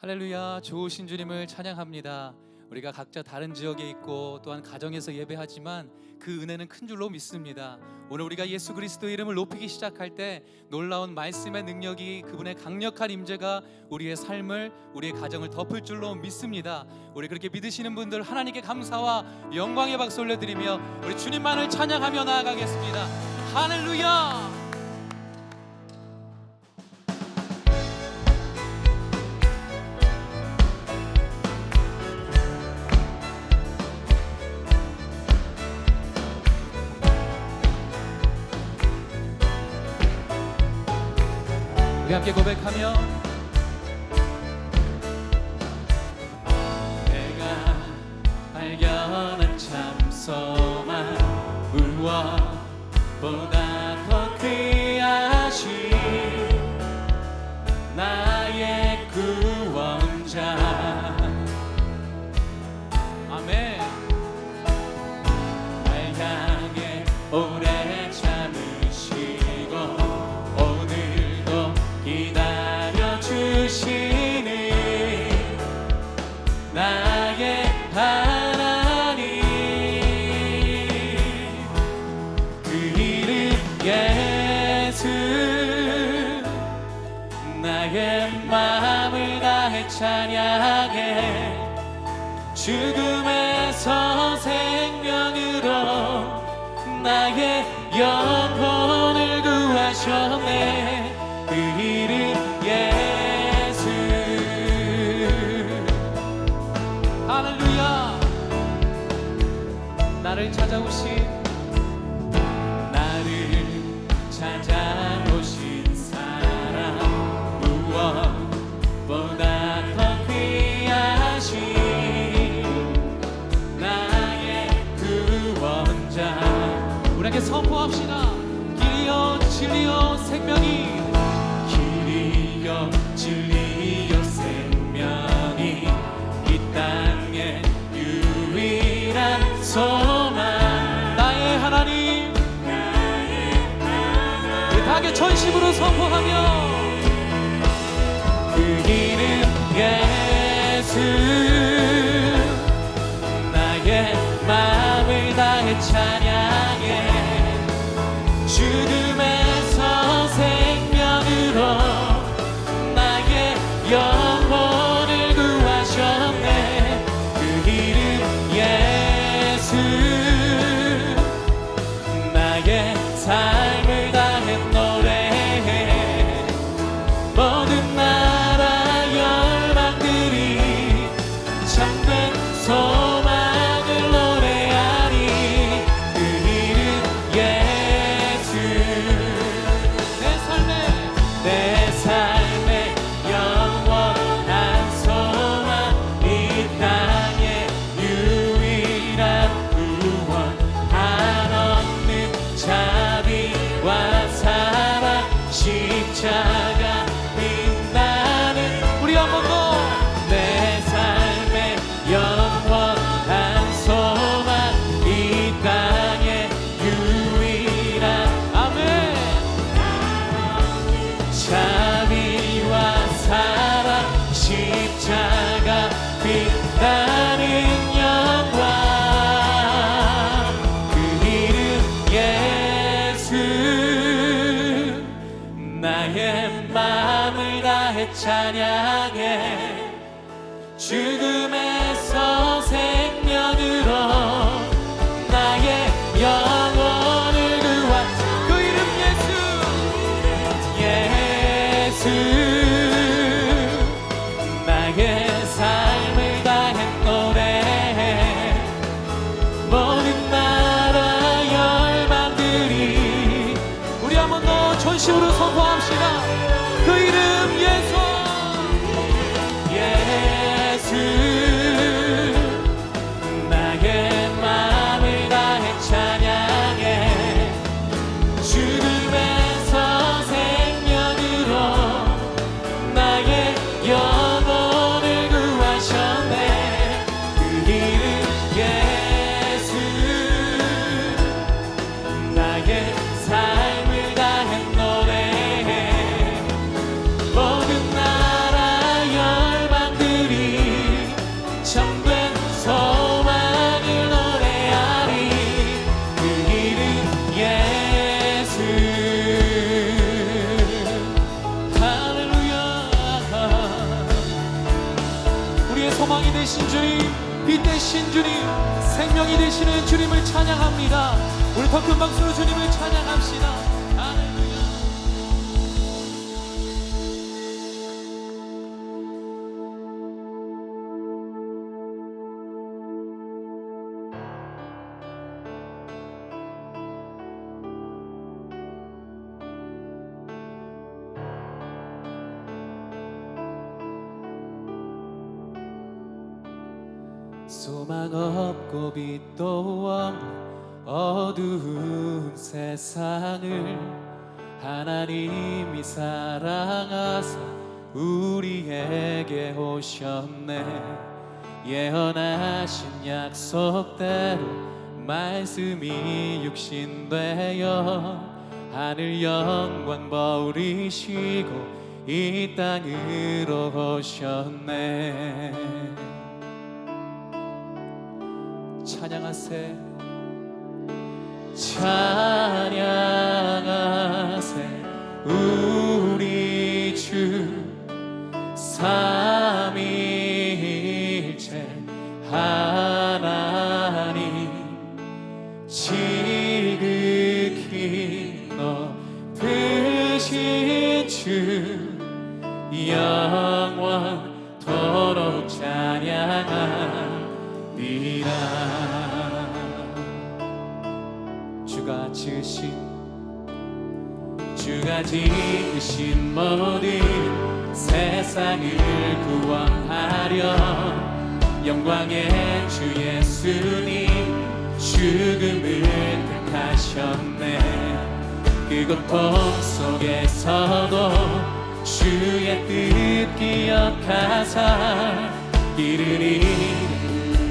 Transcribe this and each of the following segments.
할렐루야, 좋으신 주님을 찬양합니다. 우리가 각자 다른 지역에 있고 또한 가정에서 예배하지만 그 은혜는 큰 줄로 믿습니다. 오늘 우리가 예수 그리스도의 이름을 높이기 시작할 때 놀라운 말씀의 능력이, 그분의 강력한 임재가 우리의 삶을, 우리의 가정을 덮을 줄로 믿습니다. 우리 그렇게 믿으시는 분들 하나님께 감사와 영광의 박수 올려드리며 우리 주님만을 찬양하며 나아가겠습니다. 할렐루야. 우리 함께 고백하며 내가 발견한 참 소망 무엇보다 더 귀하신 나의 구원자. 아멘. 날 향해 오래 참으시고 오늘도 기다려주시는 나의 하나님, 그 이름 예수. 나의 마음을 다해 찬양해 죽음에서 생명으로 나의 영혼을 구하셨네. 그 이름 예수. 할렐루야. 나를 찾아오신 사랑 무엇보다 더 귀하신 나의 구원자. 우리에게 선포합시다. 길이요 진리요 생명이, 길이요 진리요 생명이 이 땅의 유일한 소망. 나의 하나님, 우리 다 함께 전심으로 선포하며 그 이름 예수. 나의 마음을 다해 찬양해 죽음에서 생명으로 나의 영혼을 구하셨네. 그 이름 예수. 나의 삶을 다해 노래해 모든 나라 열방들이 참된 소망을 노래하니. 그 이름 예수. 내 삶의 영원한 소망, 이 땅의 유일한 구원, 한없는 자비와 사랑, 십자가 빛나는. 우리 한 번 더. 내 삶의 영원한 소망, 이 땅의 유일한 아멘 자비와 사랑, 십자가 빛나는 영광. 그 이름 예수. 나의 마음을 다해 찬양해 죽음에서 생명으로 나의 영혼을 구한 그 이름 예수. 나의 삶을 다해 노래해 모든 나라 열방들이. 우리 한 번 더 전심으로 선포합시다. 그 이름 예수. 소망이 되신 주님, 빛 되신 주님, 생명이 되시는 주님을 찬양합니다. 우리 더 큰 박수로 주님을 찬양합시다. 할렐루야. 소망 없고 빛도 없는 어두운 세상을 하나님이 사랑하사 우리에게 오셨네. 예언하신 약속대로 말씀이 육신되어 하늘 영광 버리시고 이 땅으로 오셨네. 찬양하세, 찬양하세 우리 주 삼위일체 하나님. 지극히 높으신 주 영원토록 찬양하리라. 주가 지으신 모든 세상을 구원하려 영광의 주 예수님 죽음을 택하셨네. 그 고통 속에서도 주의 뜻 기억하사 이르니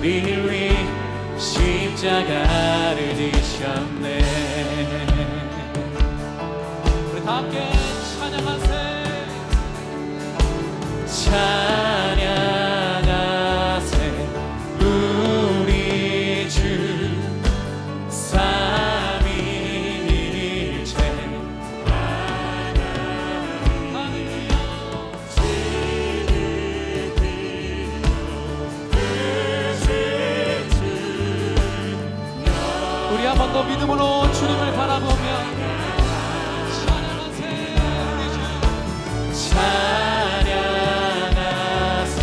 우리 십자가를 지셨네. 우리 다 함께 찬양하세, 찬양하세 우리 주 삼위일체 하나님. 우리 한 번 더 믿음으로 주님을 바라보며 찬양하세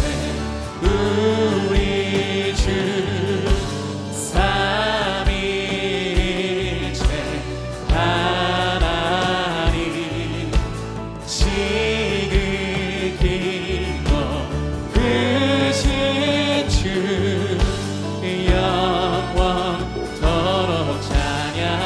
우리 주 삼위일체 하나님. 지극히 높으신 주 영원토록 찬양하리라.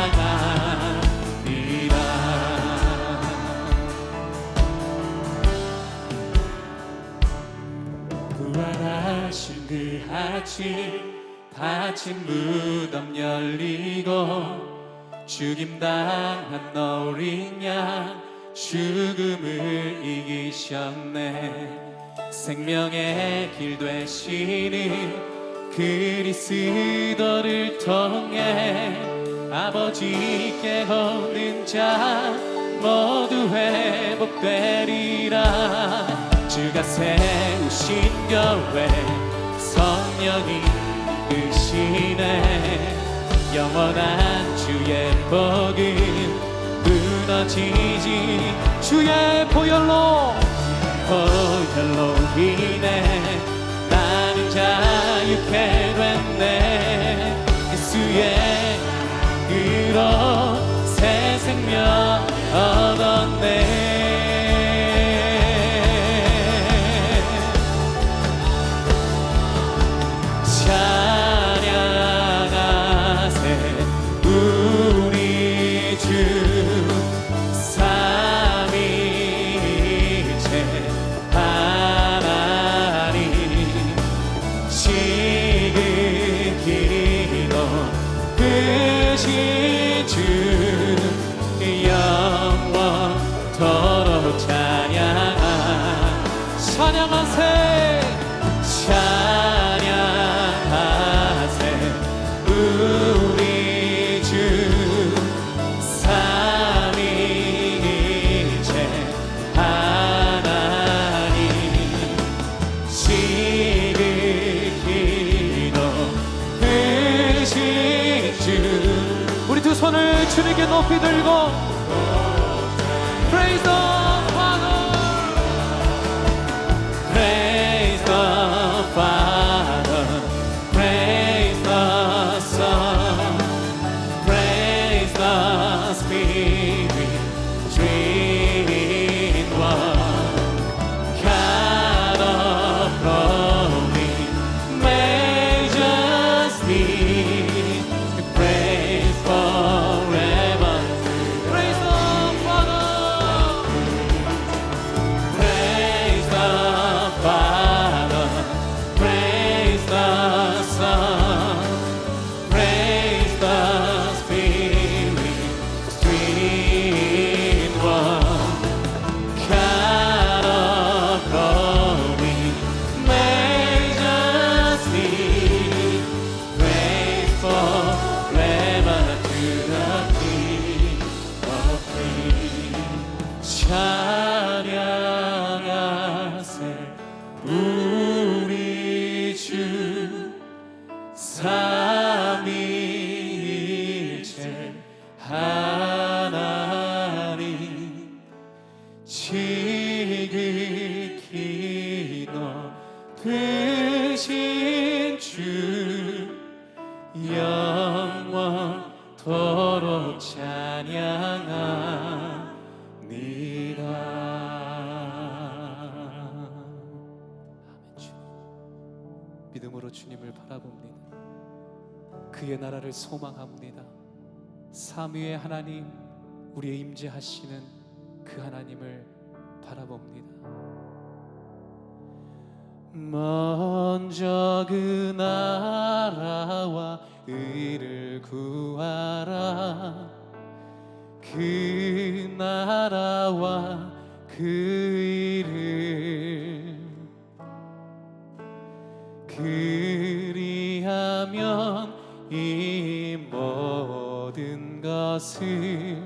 부활하신 그 아침 닫힌 무덤 열리고 죽임당한 어린 양 죽음을 이기셨네. 생명의 길 되시는 그리스도를 통해 아버지께 오는 자 모두 회복되리라. 주가 세우신 교회 성령이 이끄시네. 영원한 주의 복음 무너지지 주의 보혈로 인해 나는 자유케 됐네. 예수의 그로 새 생명 얻었네. 찬양하세, 찬양하세 우리 주 삼위일체 하나님. 지극히 주님께 높이 들고 Praise the Father, Praise the Father, Praise the Son, Praise the Spirit, Three in One, God of glory, majesty, praise forever. Praise the Father, praise the Father, praise the Son, praise the Spirit, Three in One, God of glory, majesty, praise forever to the King of Kings. 찬양하세 우리 주 삼위일체 하나님, 지극히 높으신 주 영원토록 찬양합니다. 아멘. 주님, 믿음으로 주님을 바라봅니다. 그의 나라를 소망합니다. 삼위의 하나님, 우리의 임재하시는 그 하나님을 바라봅니다. 먼저 그 나라와 의를 구하라. 그 나라와 그 의를, 그리하면 이 모든 것을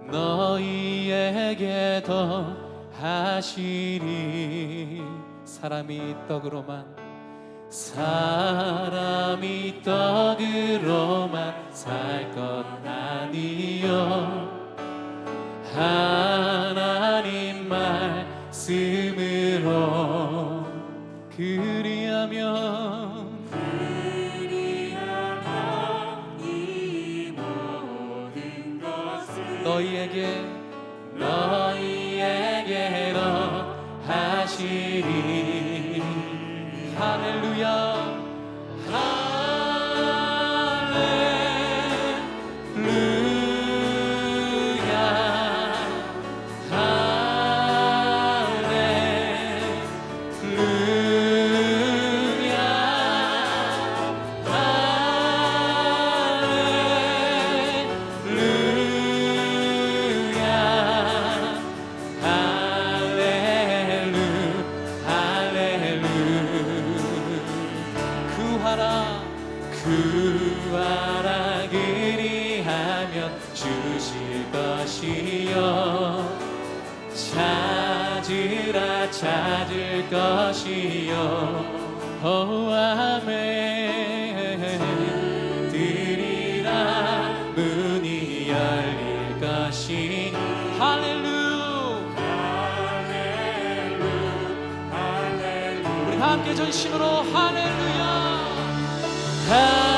너희에게 더하시리. 사람이 떡으로만 살 것 아니요, 하나님 말씀으로. 그리하면 이 모든 것을 너희에게 하시리. 할렐루야, 구하라. 그리하면 주실 것이요, 찾으라 찾을 것이요. 아멘. 드리라 문이 열릴 것이니. 할렐루야, 할렐루야. 우리 함께 전심으로 할렐루야. 할렐루야,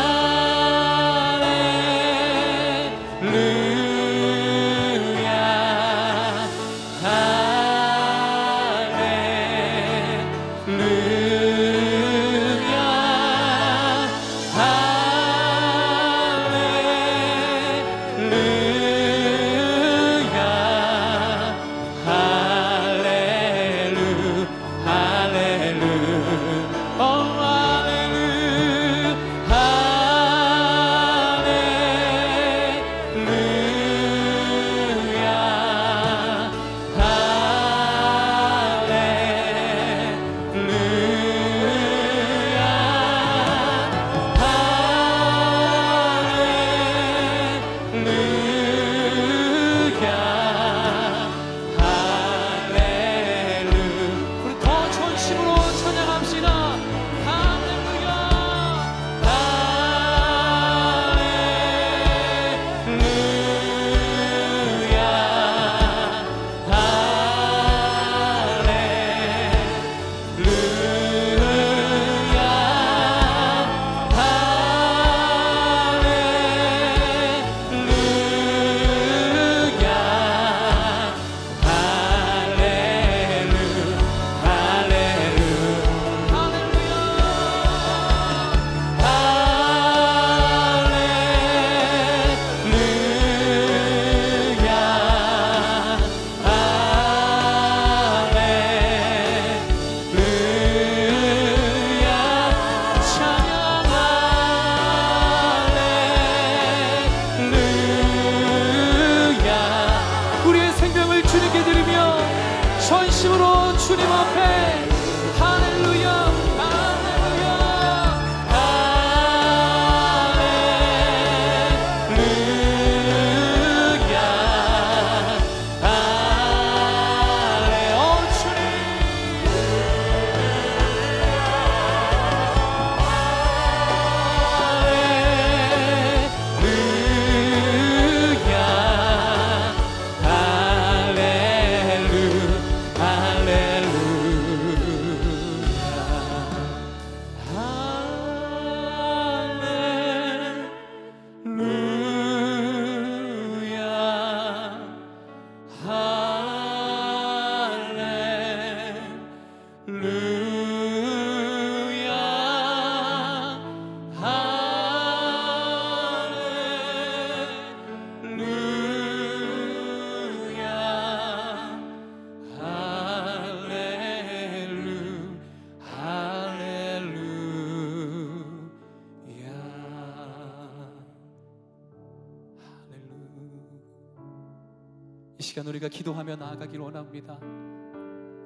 시간 우리가 기도하며 나아가길 원합니다.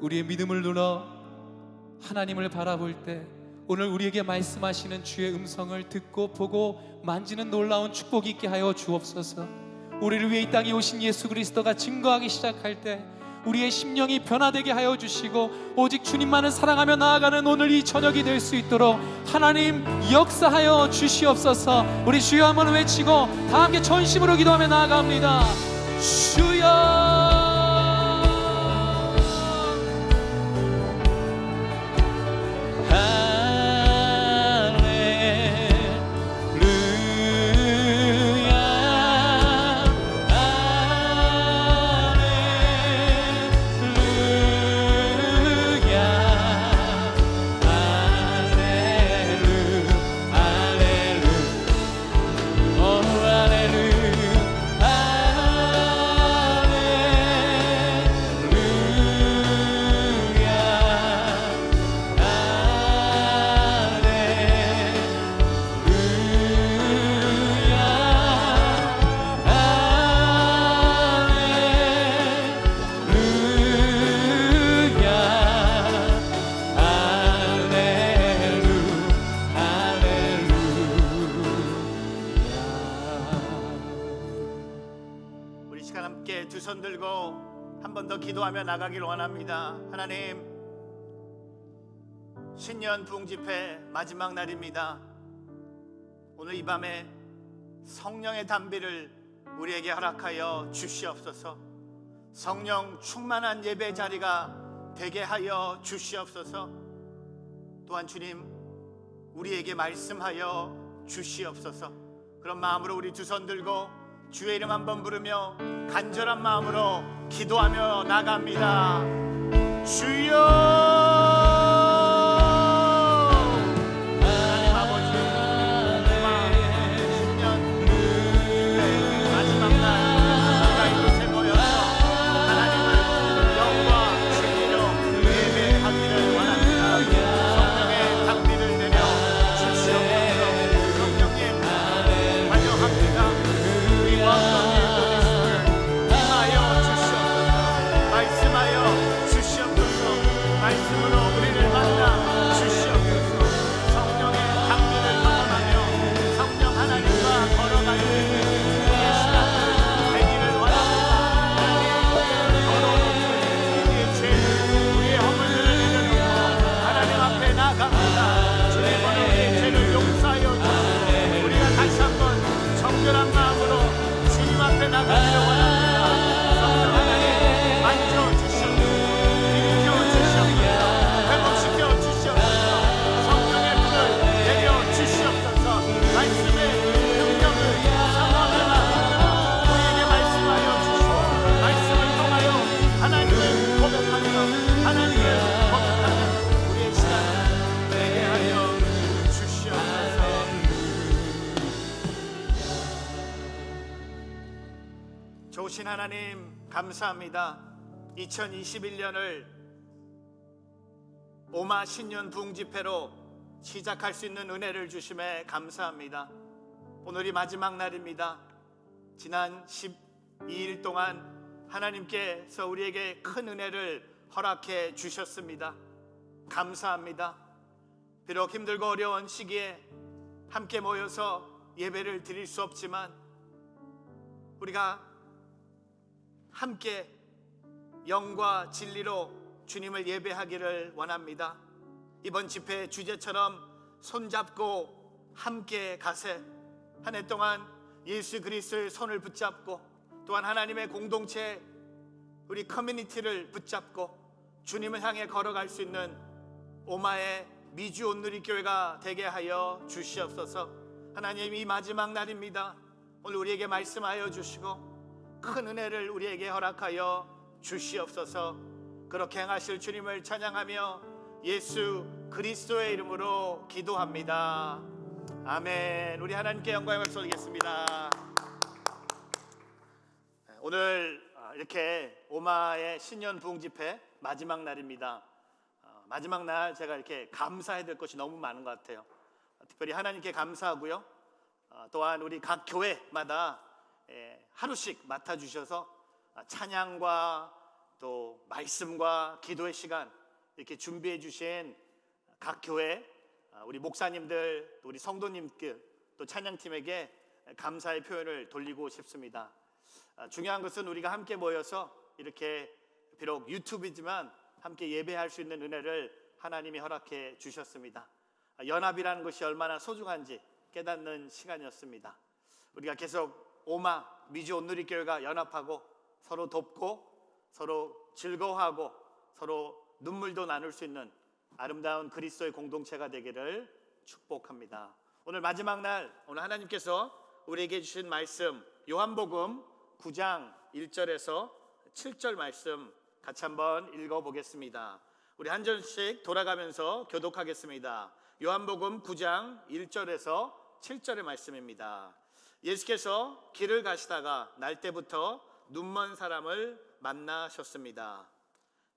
우리의 믿음을 눌러 하나님을 바라볼 때 오늘 우리에게 말씀하시는 주의 음성을 듣고 보고 만지는 놀라운 축복이 있게 하여 주옵소서. 우리를 위해 이 땅에 오신 예수 그리스도가 증거하기 시작할 때 우리의 심령이 변화되게 하여 주시고 오직 주님만을 사랑하며 나아가는 오늘 이 저녁이 될 수 있도록 하나님 역사하여 주시옵소서. 우리 주여 한번 외치고 다 함께 전심으로 기도하며 나아갑니다. 주여 두 손 들고 한 번 더 기도하며 나가길 원합니다. 하나님, 신년 부흥집회 마지막 날입니다. 오늘 이 밤에 성령의 담비를 우리에게 허락하여 주시옵소서. 성령 충만한 예배 자리가 되게 하여 주시옵소서. 또한 주님, 우리에게 말씀하여 주시옵소서. 그런 마음으로 우리 두 손 들고 주의 이름 한번 부르며 간절한 마음으로 기도하며 나갑니다. 주여! 좋으신 하나님 감사합니다. 2021년을 오마 신년 부흥집회로 시작할 수 있는 은혜를 주심에 감사합니다. 오늘이 마지막 날입니다. 지난 12일 동안 하나님께서 우리에게 큰 은혜를 허락해 주셨습니다. 감사합니다. 비록 힘들고 어려운 시기에 함께 모여서 예배를 드릴 수 없지만 우리가 함께 영과 진리로 주님을 예배하기를 원합니다. 이번 집회 주제처럼 손잡고 함께 가세. 한 해 동안 예수 그리스도의 손을 붙잡고 또한 하나님의 공동체 우리 커뮤니티를 붙잡고 주님을 향해 걸어갈 수 있는 오마의 미주 온누리교회가 되게 하여 주시옵소서. 하나님, 이 마지막 날입니다. 오늘 우리에게 말씀하여 주시고 큰 은혜를 우리에게 허락하여 주시옵소서. 그렇게 행하실 주님을 찬양하며 예수 그리스도의 이름으로 기도합니다. 아멘. 우리 하나님께 영광을 돌리겠습니다. 오늘 이렇게 오마의 신년 부흥 집회 마지막 날입니다. 마지막 날 제가 이렇게 감사해야 될 것이 너무 많은 것 같아요. 특별히 하나님께 감사하고요. 또한 우리 각 교회마다 하루씩 맡아주셔서 찬양과 또 말씀과 기도의 시간 이렇게 준비해 주신 각 교회 우리 목사님들 또 우리 성도님들 또 찬양팀에게 감사의 표현을 돌리고 싶습니다. 중요한 것은 우리가 함께 모여서 이렇게 비록 유튜브이지만 함께 예배할 수 있는 은혜를 하나님이 허락해 주셨습니다. 연합이라는 것이 얼마나 소중한지 깨닫는 시간이었습니다. 우리가 계속 오마 미주 온누리교회가 연합하고 서로 돕고 서로 즐거워하고 서로 눈물도 나눌 수 있는 아름다운 그리스도의 공동체가 되기를 축복합니다. 오늘 마지막 날 오늘 하나님께서 우리에게 주신 말씀 요한복음 9장 1절에서 7절 말씀 같이 한번 읽어보겠습니다. 우리 한 절씩 돌아가면서 교독하겠습니다. 요한복음 9장 1절에서 7절의 말씀입니다. 예수께서 길을 가시다가 날때부터 눈먼 사람을 만나셨습니다.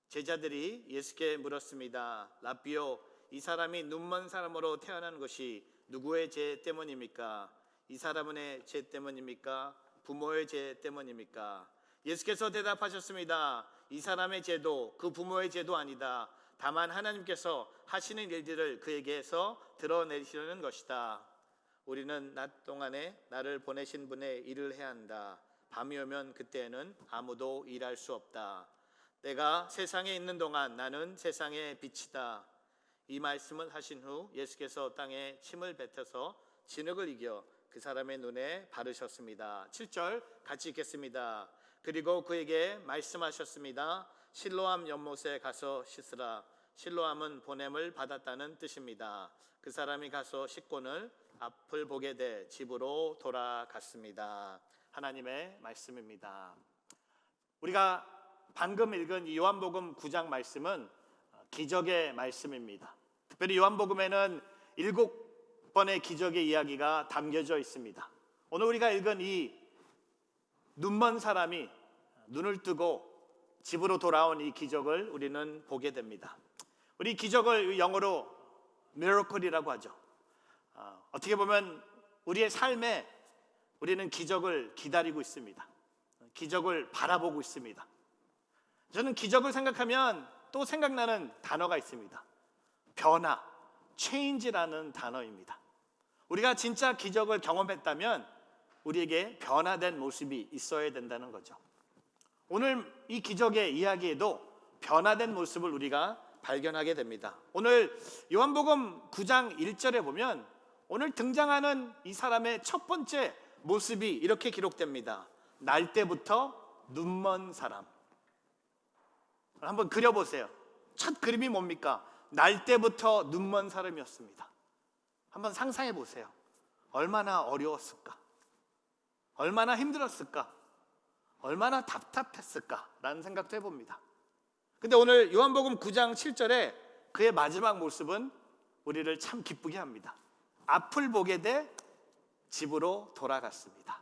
제자들이 예수께 물었습니다. 라비오, 이 사람이 눈먼 사람으로 태어난 것이 누구의 죄 때문입니까? 이 사람의 죄 때문입니까? 부모의 죄 때문입니까? 예수께서 대답하셨습니다. 이 사람의 죄도 그 부모의 죄도 아니다. 다만 하나님께서 하시는 일들을 그에게서 드러내시려는 것이다. 우리는 낮 동안에 나를 보내신 분의 일을 해야 한다. 밤이 오면 그때는 아무도 일할 수 없다. 내가 세상에 있는 동안 나는 세상의 빛이다. 이 말씀을 하신 후 예수께서 땅에 침을 뱉어서 진흙을 이겨 그 사람의 눈에 바르셨습니다. 7절 같이 읽겠습니다. 그리고 그에게 말씀하셨습니다. 실로암 연못에 가서 씻으라. 실로암은 보냄을 받았다는 뜻입니다. 그 사람이 가서 씻고는 앞을 보게 돼 집으로 돌아갔습니다. 하나님의 말씀입니다. 우리가 방금 읽은 이 요한복음 9장 말씀은 기적의 말씀입니다. 특별히 요한복음에는 7번의 기적의 이야기가 담겨져 있습니다. 오늘 우리가 읽은 이 눈먼 사람이 눈을 뜨고 집으로 돌아온 이 기적을 우리는 보게 됩니다. 우리 기적을 영어로 miracle이라고 하죠. 어떻게 보면 우리의 삶에 우리는 기적을 기다리고 있습니다. 기적을 바라보고 있습니다. 저는 기적을 생각하면 또 생각나는 단어가 있습니다. 변화, change라는 단어입니다. 우리가 진짜 기적을 경험했다면 우리에게 변화된 모습이 있어야 된다는 거죠. 오늘 이 기적의 이야기에도 변화된 모습을 우리가 발견하게 됩니다. 오늘 요한복음 9장 1절에 보면 오늘 등장하는 이 사람의 첫 번째 모습이 이렇게 기록됩니다. 날 때부터 눈먼 사람. 한번 그려보세요. 첫 그림이 뭡니까? 날 때부터 눈먼 사람이었습니다. 한번 상상해 보세요. 얼마나 어려웠을까? 얼마나 힘들었을까? 얼마나 답답했을까? 라는 생각도 해봅니다. 근데 오늘 요한복음 9장 7절에 그의 마지막 모습은 우리를 참 기쁘게 합니다. 앞을 보게 돼 집으로 돌아갔습니다.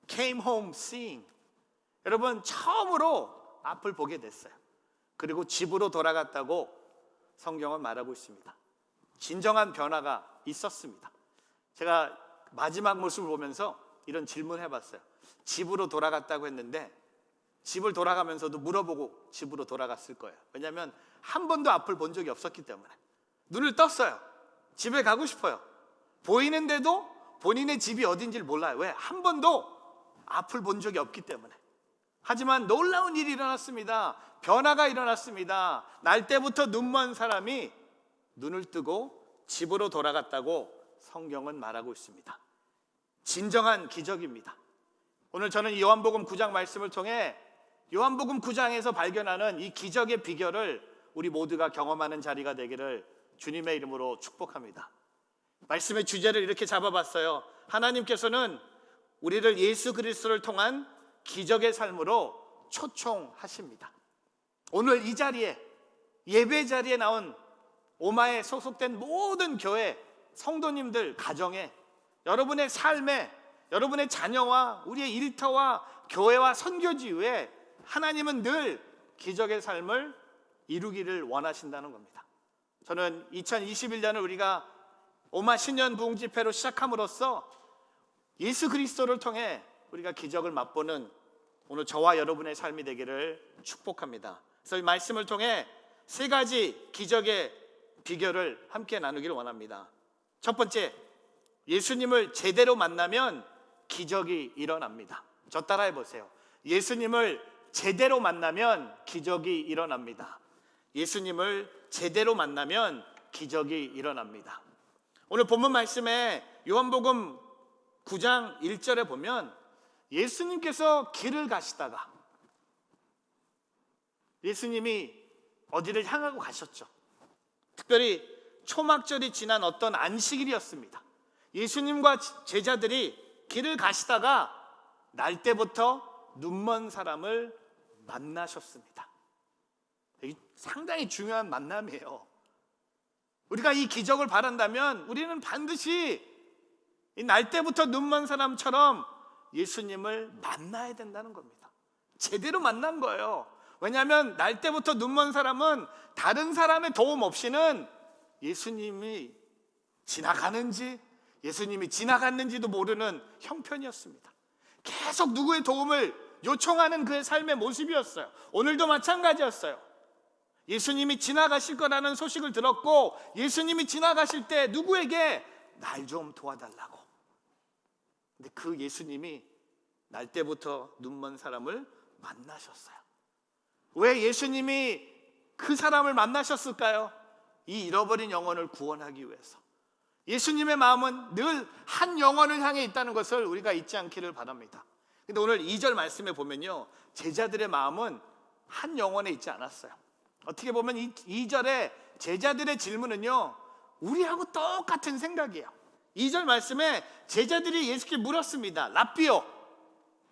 Came home seeing. 여러분 처음으로 앞을 보게 됐어요. 그리고 집으로 돌아갔다고 성경은 말하고 있습니다. 진정한 변화가 있었습니다. 제가 마지막 모습을 보면서 이런 질문을 해봤어요. 집으로 돌아갔다고 했는데 집을 돌아가면서도 물어보고 집으로 돌아갔을 거예요. 왜냐하면 한 번도 앞을 본 적이 없었기 때문에. 눈을 떴어요. 집에 가고 싶어요. 보이는데도 본인의 집이 어딘지를 몰라요. 왜? 한 번도 앞을 본 적이 없기 때문에. 하지만 놀라운 일이 일어났습니다. 변화가 일어났습니다. 날 때부터 눈먼 사람이 눈을 뜨고 집으로 돌아갔다고 성경은 말하고 있습니다. 진정한 기적입니다. 오늘 저는 이 요한복음 9장 말씀을 통해 요한복음 9장에서 발견하는 이 기적의 비결을 우리 모두가 경험하는 자리가 되기를 주님의 이름으로 축복합니다. 말씀의 주제를 이렇게 잡아봤어요. 하나님께서는 우리를 예수 그리스도를 통한 기적의 삶으로 초청하십니다. 오늘 이 자리에 예배 자리에 나온 오마에 소속된 모든 교회 성도님들 가정에 여러분의 삶에 여러분의 자녀와 우리의 일터와 교회와 선교지 위에 하나님은 늘 기적의 삶을 이루기를 원하신다는 겁니다. 저는 2021년을 우리가 오마 신년 부흥 집회로 시작함으로써 예수 그리스도를 통해 우리가 기적을 맛보는 오늘 저와 여러분의 삶이 되기를 축복합니다. 그래서 이 말씀을 통해 세 가지 기적의 비결을 함께 나누기를 원합니다. 첫 번째, 예수님을 제대로 만나면 기적이 일어납니다. 저 따라해 보세요. 예수님을 제대로 만나면 기적이 일어납니다. 예수님을 제대로 만나면 기적이 일어납니다. 오늘 본문 말씀에 요한복음 9장 1절에 보면 예수님께서 길을 가시다가 예수님이 어디를 향하고 가셨죠. 특별히 초막절이 지난 어떤 안식일이었습니다. 예수님과 제자들이 길을 가시다가 날 때부터 눈먼 사람을 만나셨습니다. 이게 상당히 중요한 만남이에요. 우리가 이 기적을 바란다면 우리는 반드시 이 날 때부터 눈먼 사람처럼 예수님을 만나야 된다는 겁니다. 제대로 만난 거예요. 왜냐하면 날 때부터 눈먼 사람은 다른 사람의 도움 없이는 예수님이 지나가는지 예수님이 지나갔는지도 모르는 형편이었습니다. 계속 누구의 도움을 요청하는 그의 삶의 모습이었어요. 오늘도 마찬가지였어요. 예수님이 지나가실 거라는 소식을 들었고 예수님이 지나가실 때 누구에게 날 좀 도와달라고. 근데 그 예수님이 날 때부터 눈먼 사람을 만나셨어요. 왜 예수님이 그 사람을 만나셨을까요? 이 잃어버린 영혼을 구원하기 위해서. 예수님의 마음은 늘 한 영혼을 향해 있다는 것을 우리가 잊지 않기를 바랍니다. 근데 오늘 2절 말씀에 보면요, 제자들의 마음은 한 영혼에 있지 않았어요. 어떻게 보면 이 2절에 제자들의 질문은요, 우리하고 똑같은 생각이에요. 2절 말씀에 제자들이 예수께 물었습니다. 랍비요,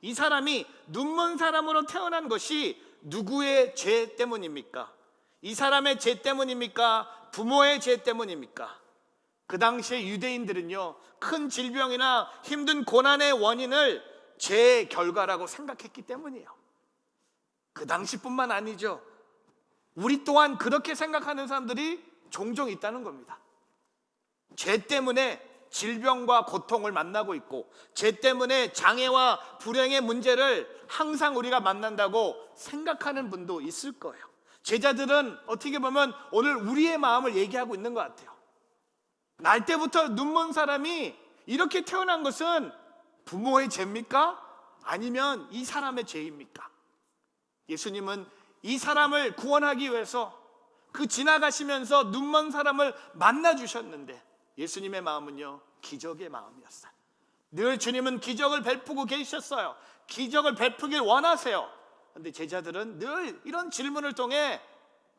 이 사람이 눈먼 사람으로 태어난 것이 누구의 죄 때문입니까? 이 사람의 죄 때문입니까? 부모의 죄 때문입니까? 그 당시에 유대인들은요, 큰 질병이나 힘든 고난의 원인을 죄의 결과라고 생각했기 때문이에요. 그 당시뿐만 아니죠. 우리 또한 그렇게 생각하는 사람들이 종종 있다는 겁니다. 죄 때문에 질병과 고통을 만나고 있고 죄 때문에 장애와 불행의 문제를 항상 우리가 만난다고 생각하는 분도 있을 거예요. 제자들은 어떻게 보면 오늘 우리의 마음을 얘기하고 있는 것 같아요. 날 때부터 눈먼 사람이 이렇게 태어난 것은 부모의 죄입니까? 아니면 이 사람의 죄입니까? 예수님은 이 사람을 구원하기 위해서 그 지나가시면서 눈먼 사람을 만나 주셨는데 예수님의 마음은요, 기적의 마음이었어요. 늘 주님은 기적을 베푸고 계셨어요. 기적을 베푸길 원하세요. 그런데 제자들은 늘 이런 질문을 통해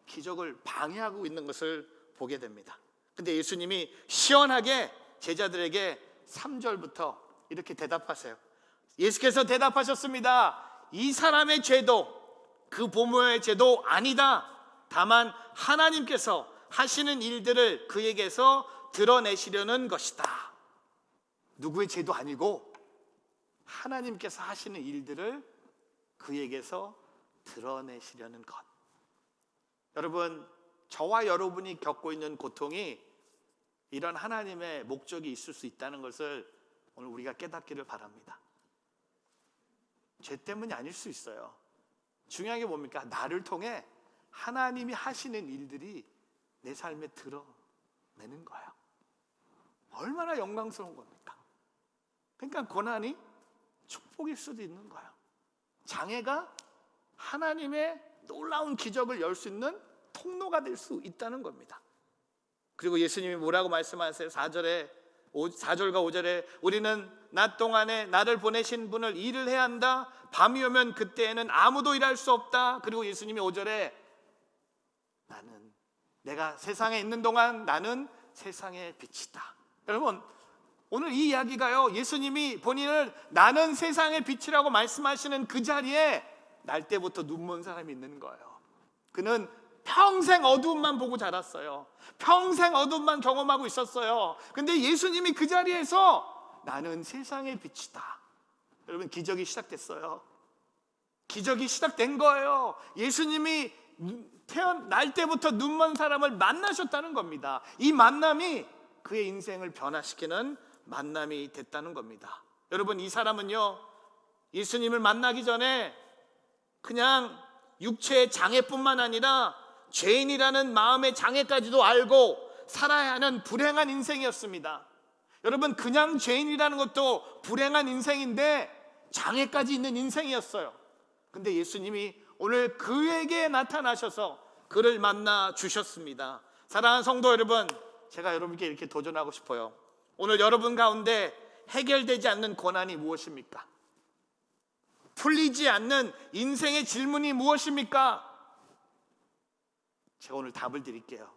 기적을 방해하고 있는 것을 보게 됩니다. 근데 예수님이 시원하게 제자들에게 3절부터 이렇게 대답하세요. 예수께서 대답하셨습니다. 이 사람의 죄도 그 부모의 죄도 아니다. 다만 하나님께서 하시는 일들을 그에게서 드러내시려는 것이다. 누구의 죄도 아니고 하나님께서 하시는 일들을 그에게서 드러내시려는 것. 여러분, 저와 여러분이 겪고 있는 고통이 이런 하나님의 목적이 있을 수 있다는 것을 오늘 우리가 깨닫기를 바랍니다. 죄 때문이 아닐 수 있어요. 중요한 게 뭡니까? 나를 통해 하나님이 하시는 일들이 내 삶에 드러내는 거예요. 얼마나 영광스러운 겁니까? 그러니까 고난이 축복일 수도 있는 거예요. 장애가 하나님의 놀라운 기적을 열 수 있는 통로가 될 수 있다는 겁니다. 그리고 예수님이 뭐라고 말씀하세요? 4절과 5절에 우리는 낮 동안에 나를 보내신 분을 일을 해야 한다. 밤이 오면 그때에는 아무도 일할 수 없다. 그리고 예수님이 5절에 내가 세상에 있는 동안 나는 세상의 빛이다. 여러분, 오늘 이 이야기가요, 예수님이 본인을 나는 세상의 빛이라고 말씀하시는 그 자리에 날 때부터 눈먼 사람이 있는 거예요. 그는 평생 어두움만 보고 자랐어요. 평생 어두움만 경험하고 있었어요. 근데 예수님이 그 자리에서 나는 세상의 빛이다. 여러분, 기적이 시작됐어요. 기적이 시작된 거예요. 예수님이 태어날 때부터 눈먼 사람을 만나셨다는 겁니다. 이 만남이 그의 인생을 변화시키는 만남이 됐다는 겁니다. 여러분, 이 사람은요, 예수님을 만나기 전에 그냥 육체의 장애뿐만 아니라 죄인이라는 마음의 장애까지도 알고 살아야 하는 불행한 인생이었습니다. 여러분, 그냥 죄인이라는 것도 불행한 인생인데 장애까지 있는 인생이었어요. 근데 예수님이 오늘 그에게 나타나셔서 그를 만나 주셨습니다. 사랑하는 성도 여러분, 제가 여러분께 이렇게 도전하고 싶어요. 오늘 여러분 가운데 해결되지 않는 고난이 무엇입니까? 풀리지 않는 인생의 질문이 무엇입니까? 제가 오늘 답을 드릴게요.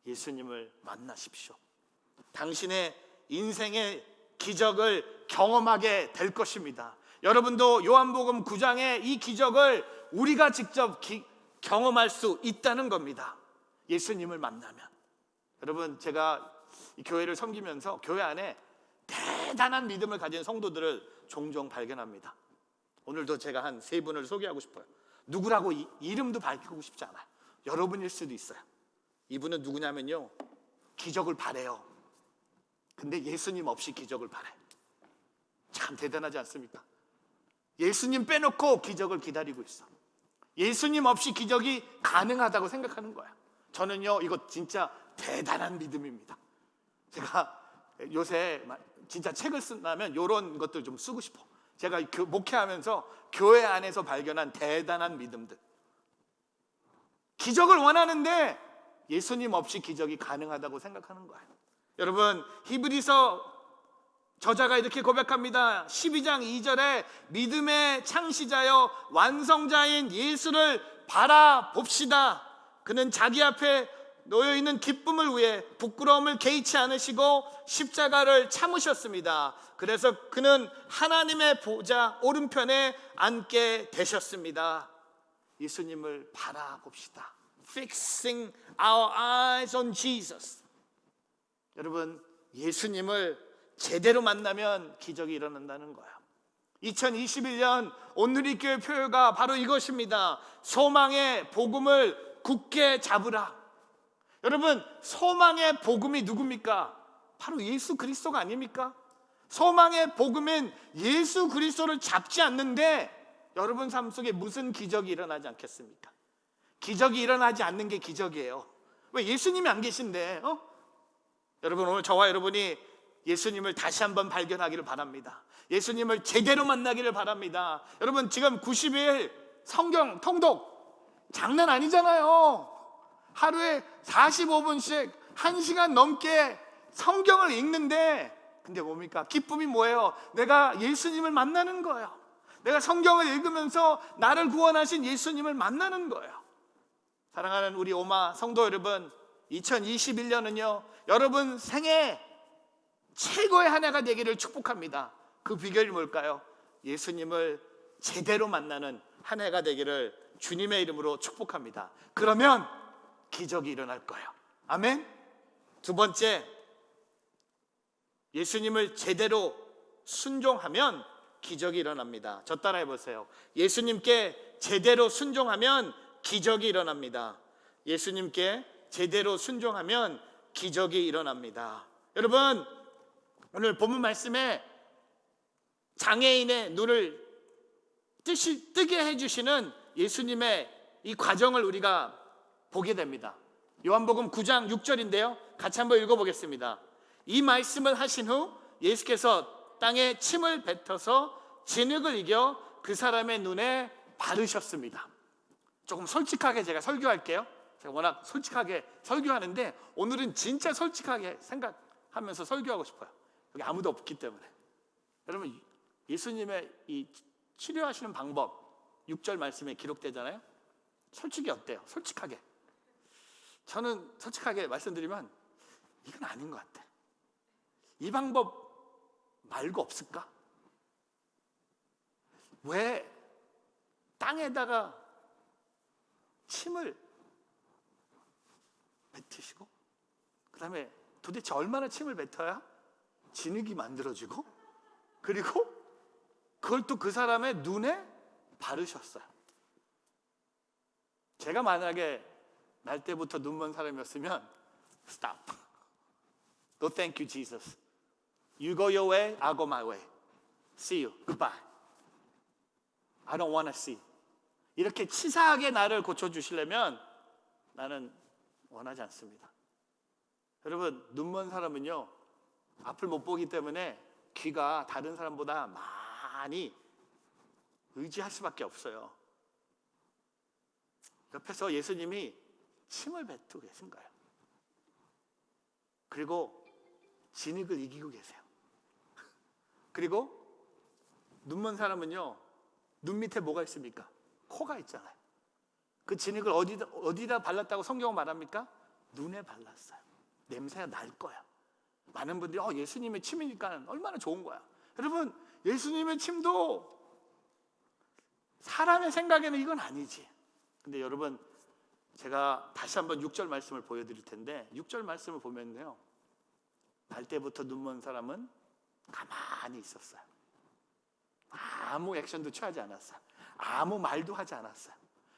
예수님을 만나십시오. 당신의 인생의 기적을 경험하게 될 것입니다. 여러분도 요한복음 9장의 이 기적을 우리가 직접 경험할 수 있다는 겁니다. 예수님을 만나면. 여러분, 제가 이 교회를 섬기면서 교회 안에 대단한 믿음을 가진 성도들을 종종 발견합니다. 오늘도 제가 한 3분을 소개하고 싶어요. 누구라고 이름도 밝히고 싶지 않아요. 여러분일 수도 있어요. 이분은 누구냐면요, 기적을 바래요. 근데 예수님 없이 기적을 바래. 참 대단하지 않습니까? 예수님 빼놓고 기적을 기다리고 있어. 예수님 없이 기적이 가능하다고 생각하는 거야. 저는요, 이거 진짜 대단한 믿음입니다. 제가 요새 진짜 책을 쓴다면 이런 것들 좀 쓰고 싶어. 제가 목회하면서 교회 안에서 발견한 대단한 믿음들. 기적을 원하는데 예수님 없이 기적이 가능하다고 생각하는 거예요. 여러분, 히브리서 저자가 이렇게 고백합니다. 12장 2절에 믿음의 창시자여 완성자인 예수를 바라봅시다. 그는 자기 앞에 놓여있는 기쁨을 위해 부끄러움을 개의치 않으시고 십자가를 참으셨습니다. 그래서 그는 하나님의 보좌 오른편에 앉게 되셨습니다. 예수님을 바라봅시다. Fixing our eyes on Jesus. 여러분, 예수님을 제대로 만나면 기적이 일어난다는 거예요. 2021년 온누리교회 표어가 바로 이것입니다. 소망의 복음을 굳게 잡으라. 여러분, 소망의 복음이 누굽니까? 바로 예수 그리스도가 아닙니까? 소망의 복음은 예수 그리스도를 잡지 않는데 여러분 삶 속에 무슨 기적이 일어나지 않겠습니까? 기적이 일어나지 않는 게 기적이에요. 왜? 예수님이 안 계신데. 여러분, 오늘 저와 여러분이 예수님을 다시 한번 발견하기를 바랍니다. 예수님을 제대로 만나기를 바랍니다. 여러분, 지금 90일 성경 통독 장난 아니잖아요. 하루에 45분씩 1시간 넘게 성경을 읽는데, 근데 뭡니까? 기쁨이 뭐예요? 내가 예수님을 만나는 거예요. 내가 성경을 읽으면서 나를 구원하신 예수님을 만나는 거예요. 사랑하는 우리 오마 성도 여러분, 2021년은요 여러분 생애 최고의 한 해가 되기를 축복합니다. 그 비결이 뭘까요? 예수님을 제대로 만나는 한 해가 되기를 주님의 이름으로 축복합니다. 그러면 기적이 일어날 거예요. 아멘. 두 번째, 예수님을 제대로 순종하면 기적이 일어납니다. 저 따라해 보세요. 예수님께 제대로 순종하면 기적이 일어납니다. 예수님께 제대로 순종하면 기적이 일어납니다. 여러분, 오늘 본문 말씀에 장애인의 눈을 뜨게 해주시는 예수님의 이 과정을 우리가 보게 됩니다. 요한복음 9장 6절인데요 같이 한번 읽어보겠습니다. 이 말씀을 하신 후 예수께서 땅에 침을 뱉어서 진흙을 이겨 그 사람의 눈에 바르셨습니다. 조금 솔직하게 제가 설교할게요. 제가 워낙 솔직하게 설교하는데 오늘은 진짜 솔직하게 생각하면서 설교하고 싶어요. 여기 아무도 없기 때문에. 여러분, 예수님의 이 치료하시는 방법 6절 말씀에 기록되잖아요. 솔직히 어때요? 솔직하게. 저는 솔직하게 말씀드리면 이건 아닌 것 같아. 이 방법 말고 없을까? 왜 땅에다가 침을 뱉으시고 그 다음에 도대체 얼마나 침을 뱉어야 진흙이 만들어지고 그리고 그걸 또 그 사람의 눈에 바르셨어요. 제가 만약에 날 때부터 눈먼 사람이었으면 Stop. No thank you Jesus. You go your way, I'll go my way. See you. Goodbye. I don't want to see. 이렇게 치사하게 나를 고쳐주시려면 나는 원하지 않습니다. 여러분, 눈먼 사람은요, 앞을 못 보기 때문에 귀가 다른 사람보다 많이 의지할 수밖에 없어요. 옆에서 예수님이 침을 뱉고 계신 거예요. 그리고 진흙을 이기고 계세요. 그리고 눈먼 사람은요, 눈 밑에 뭐가 있습니까? 코가 있잖아요. 그 진흙을 어디다 발랐다고 성경은 말합니까? 눈에 발랐어요. 냄새가 날 거야. 많은 분들이 예수님의 침이니까 얼마나 좋은 거야. 여러분, 예수님의 침도 사람의 생각에는 이건 아니지. 근데 여러분, 제가 다시 한번 6절 말씀을 보여드릴 텐데 6절 말씀을 보면요, 날 때부터 눈먼 사람은 가만히 있었어요. 아무 액션도 취하지 않았어요. 아무 말도 하지 않았어요.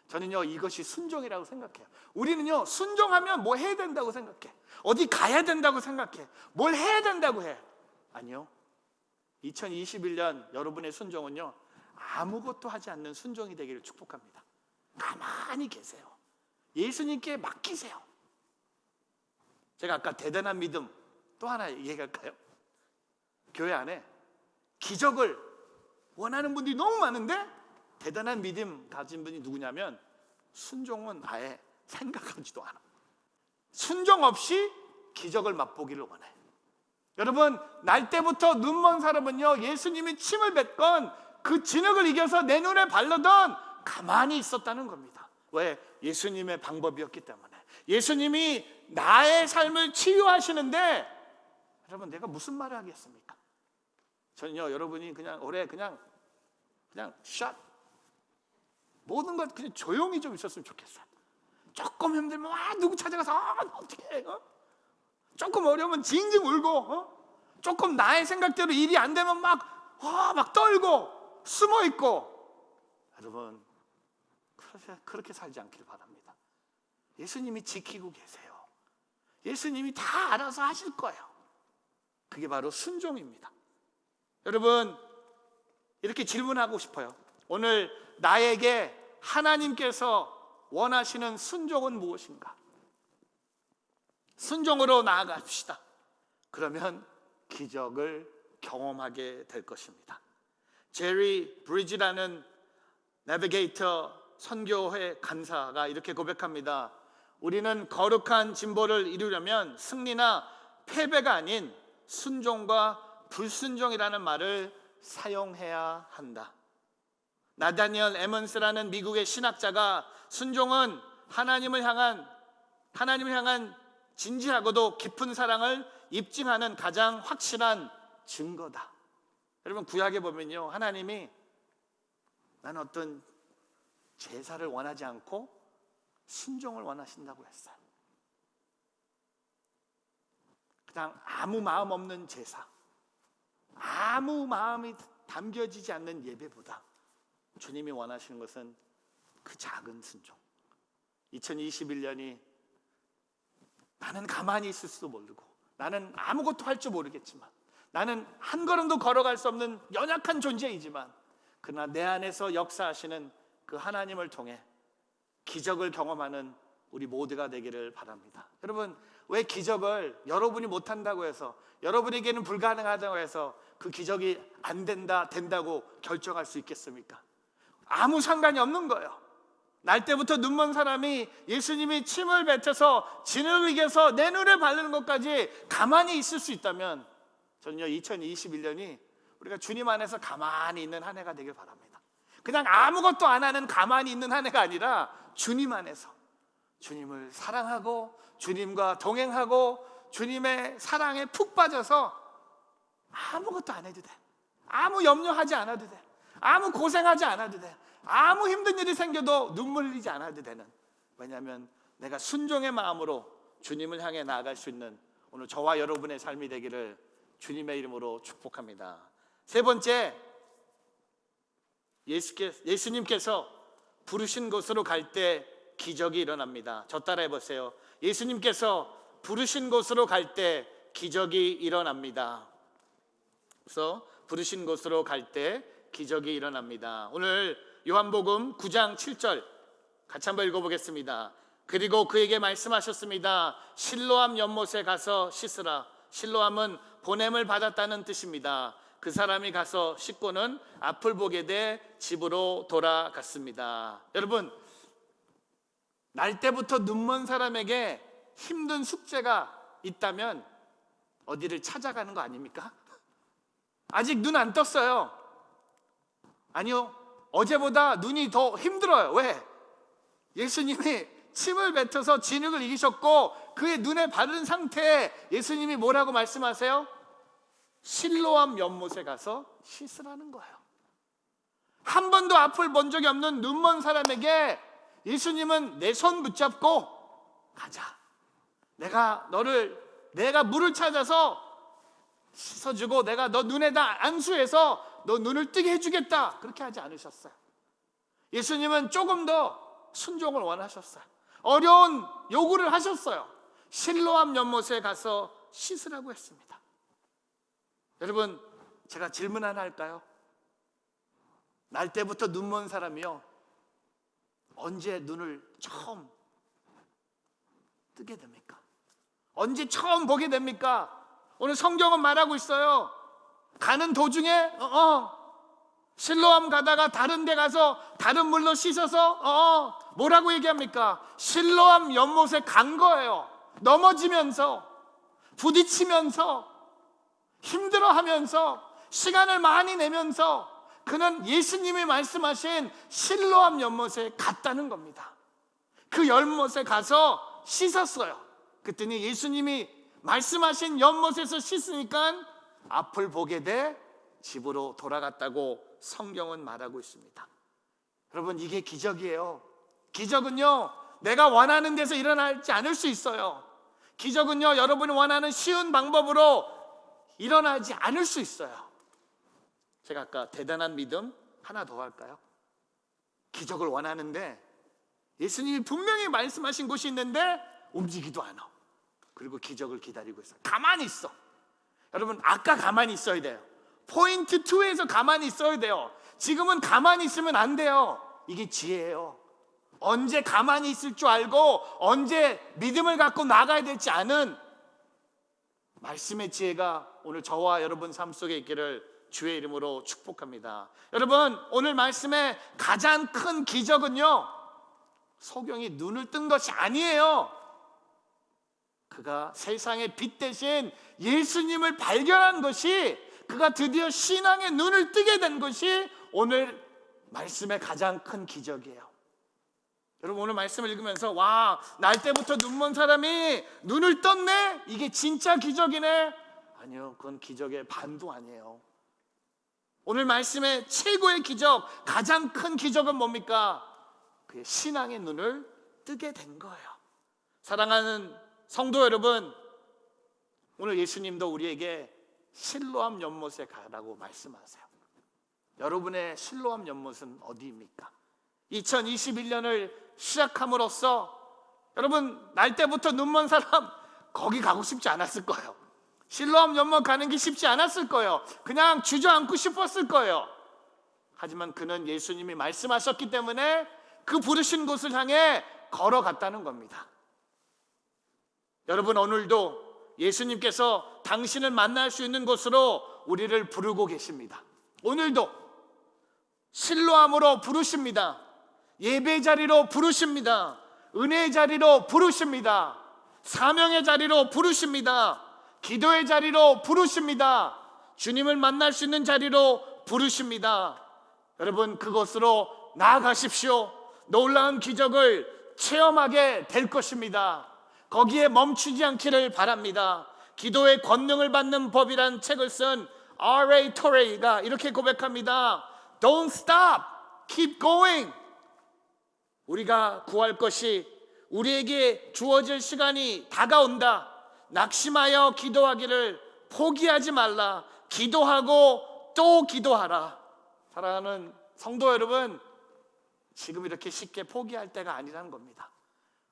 저는요, 이것이 순종이라고 생각해요. 우리는요, 순종하면 뭐 해야 된다고 생각해. 어디 가야 된다고 생각해. 뭘 해야 된다고 해. 아니요, 2021년 여러분의 순종은요, 아무것도 하지 않는 순종이 되기를 축복합니다. 가만히 계세요. 예수님께 맡기세요. 제가 아까 대단한 믿음 또 하나 얘기할까요? 교회 안에 기적을 원하는 분들이 너무 많은데 대단한 믿음 가진 분이 누구냐면 순종은 아예 생각하지도 않아. 순종 없이 기적을 맛보기를 원해요. 여러분, 날 때부터 눈먼 사람은요, 예수님이 침을 뱉건 그 진흙을 이겨서 내 눈에 바르던 가만히 있었다는 겁니다. 왜? 예수님의 방법이었기 때문에. 예수님이 나의 삶을 치유하시는데 여러분, 내가 무슨 말을 하겠습니까? 저는요, 여러분이 그냥 올해 그냥 샷, 모든 것 그냥 조용히 좀 있었으면 좋겠어요. 조금 힘들면 누구 찾아가서 어떻게 해? 조금 어려우면 징징 울고, 조금 나의 생각대로 일이 안 되면 막 떨고 숨어 있고. 여러분, 그렇게 살지 않길 바랍니다. 예수님이 지키고 계세요. 예수님이 다 알아서 하실 거예요. 그게 바로 순종입니다. 여러분, 이렇게 질문하고 싶어요. 오늘 나에게 하나님께서 원하시는 순종은 무엇인가? 순종으로 나아갑시다. 그러면 기적을 경험하게 될 것입니다. 제리 브리지라는 내비게이터 선교회 간사가 이렇게 고백합니다. 우리는 거룩한 진보를 이루려면 승리나 패배가 아닌 순종과 불순종이라는 말을 사용해야 한다. 나다니엘 에먼스라는 미국의 신학자가 순종은 하나님을 향한 진지하고도 깊은 사랑을 입증하는 가장 확실한 증거다. 여러분, 구약에 보면요, 하나님이 나는 어떤 제사를 원하지 않고 순종을 원하신다고 했어요. 그냥 아무 마음 없는 제사, 아무 마음이 담겨지지 않는 예배보다 주님이 원하시는 것은 그 작은 순종. 2021년이 나는 가만히 있을 수도 모르고, 나는 아무것도 할 줄 모르겠지만, 나는 한 걸음도 걸어갈 수 없는 연약한 존재이지만, 그러나 내 안에서 역사하시는 그 하나님을 통해 기적을 경험하는 우리 모두가 되기를 바랍니다. 여러분, 왜 기적을 여러분이 못한다고 해서, 여러분에게는 불가능하다고 해서 그 기적이 안 된다고 결정할 수 있겠습니까? 아무 상관이 없는 거예요. 날 때부터 눈먼 사람이 예수님이 침을 뱉어서 진흙을 이겨서 내 눈에 바르는 것까지 가만히 있을 수 있다면, 저는요, 2021년이 우리가 주님 안에서 가만히 있는 한 해가 되길 바랍니다. 그냥 아무것도 안 하는 가만히 있는 한 해가 아니라 주님 안에서 주님을 사랑하고 주님과 동행하고 주님의 사랑에 푹 빠져서 아무것도 안 해도 돼. 아무 염려하지 않아도 돼. 아무 고생하지 않아도 돼. 아무 힘든 일이 생겨도 눈물 흘리지 않아도 되는. 왜냐하면 내가 순종의 마음으로 주님을 향해 나아갈 수 있는 오늘 저와 여러분의 삶이 되기를 주님의 이름으로 축복합니다. 세 번째, 예수님께서 부르신 곳으로 갈 때 기적이 일어납니다. 저 따라해 보세요. 예수님께서 부르신 곳으로 갈 때 기적이 일어납니다. 그래서 부르신 곳으로 갈 때 기적이 일어납니다. 오늘 요한복음 9장 7절 같이 한번 읽어보겠습니다. 그리고 그에게 말씀하셨습니다. 실로암 연못에 가서 씻으라. 실로암은 보냄을 받았다는 뜻입니다. 그 사람이 가서 씻고는 앞을 보게 돼 집으로 돌아갔습니다. 여러분, 날 때부터 눈먼 사람에게 힘든 숙제가 있다면 어디를 찾아가는 거 아닙니까? 아직 눈 안 떴어요. 아니요, 어제보다 눈이 더 힘들어요. 왜? 예수님이 침을 뱉어서 진흙을 이기셨고 그의 눈에 바른 상태에 예수님이 뭐라고 말씀하세요? 실로암 연못에 가서 씻으라는 거예요. 한 번도 앞을 본 적이 없는 눈먼 사람에게 예수님은 내 손 붙잡고 가자. 내가 물을 찾아서 씻어주고 내가 너 눈에다 안수해서 너 눈을 뜨게 해주겠다. 그렇게 하지 않으셨어요. 예수님은 조금 더 순종을 원하셨어요. 어려운 요구를 하셨어요. 실로암 연못에 가서 씻으라고 했습니다. 여러분, 제가 질문 하나 할까요? 날 때부터 눈먼 사람이요, 언제 눈을 처음 뜨게 됩니까? 언제 처음 보게 됩니까? 오늘 성경은 말하고 있어요. 가는 도중에 실로암 가다가 다른 데 가서 다른 물로 씻어서 뭐라고 얘기합니까? 실로암 연못에 간 거예요. 넘어지면서, 부딪히면서, 힘들어하면서, 시간을 많이 내면서 그는 예수님이 말씀하신 실로암 연못에 갔다는 겁니다. 그 연못에 가서 씻었어요. 그랬더니 예수님이 말씀하신 연못에서 씻으니까 앞을 보게 돼 집으로 돌아갔다고 성경은 말하고 있습니다. 여러분, 이게 기적이에요. 기적은요, 내가 원하는 데서 일어나지 않을 수 있어요. 기적은요, 여러분이 원하는 쉬운 방법으로 일어나지 않을 수 있어요. 제가 아까 대단한 믿음 하나 더 할까요? 기적을 원하는데 예수님이 분명히 말씀하신 곳이 있는데 움직이지도 않아. 그리고 기적을 기다리고 있어요. 가만히 있어. 여러분, 아까 가만히 있어야 돼요. 포인트 2에서 가만히 있어야 돼요. 지금은 가만히 있으면 안 돼요. 이게 지혜예요. 언제 가만히 있을 줄 알고 언제 믿음을 갖고 나가야 될지 아는 말씀의 지혜가 오늘 저와 여러분 삶 속에 있기를 주의 이름으로 축복합니다. 여러분, 오늘 말씀의 가장 큰 기적은요, 소경이 눈을 뜬 것이 아니에요. 그가 세상의 빛 대신 예수님을 발견한 것이, 그가 드디어 신앙의 눈을 뜨게 된 것이 오늘 말씀의 가장 큰 기적이에요. 여러분, 오늘 말씀을 읽으면서 와, 날 때부터 눈먼 사람이 눈을 떴네? 이게 진짜 기적이네? 아니요, 그건 기적의 반도 아니에요. 오늘 말씀의 최고의 기적, 가장 큰 기적은 뭡니까? 그의 신앙의 눈을 뜨게 된 거예요. 사랑하는 성도 여러분, 오늘 예수님도 우리에게 실로암 연못에 가라고 말씀하세요. 여러분의 실로암 연못은 어디입니까? 2021년을 시작함으로써 여러분, 날 때부터 눈먼 사람 거기 가고 싶지 않았을 거예요. 실로암 연못 가는 게 쉽지 않았을 거예요. 그냥 주저앉고 싶었을 거예요. 하지만 그는 예수님이 말씀하셨기 때문에 그 부르신 곳을 향해 걸어갔다는 겁니다. 여러분, 오늘도 예수님께서 당신을 만날 수 있는 곳으로 우리를 부르고 계십니다. 오늘도 실로암으로 부르십니다. 예배 자리로 부르십니다. 은혜의 자리로 부르십니다. 사명의 자리로 부르십니다. 기도의 자리로 부르십니다. 주님을 만날 수 있는 자리로 부르십니다. 여러분, 그곳으로 나아가십시오. 놀라운 기적을 체험하게 될 것입니다. 거기에 멈추지 않기를 바랍니다. 기도의 권능을 받는 법이란 책을 쓴 R.A. 토레이가 이렇게 고백합니다. Don't stop, keep going. 우리가 구할 것이 우리에게 주어질 시간이 다가온다. 낙심하여 기도하기를 포기하지 말라. 기도하고 또 기도하라. 사랑하는 성도 여러분, 지금 이렇게 쉽게 포기할 때가 아니라는 겁니다.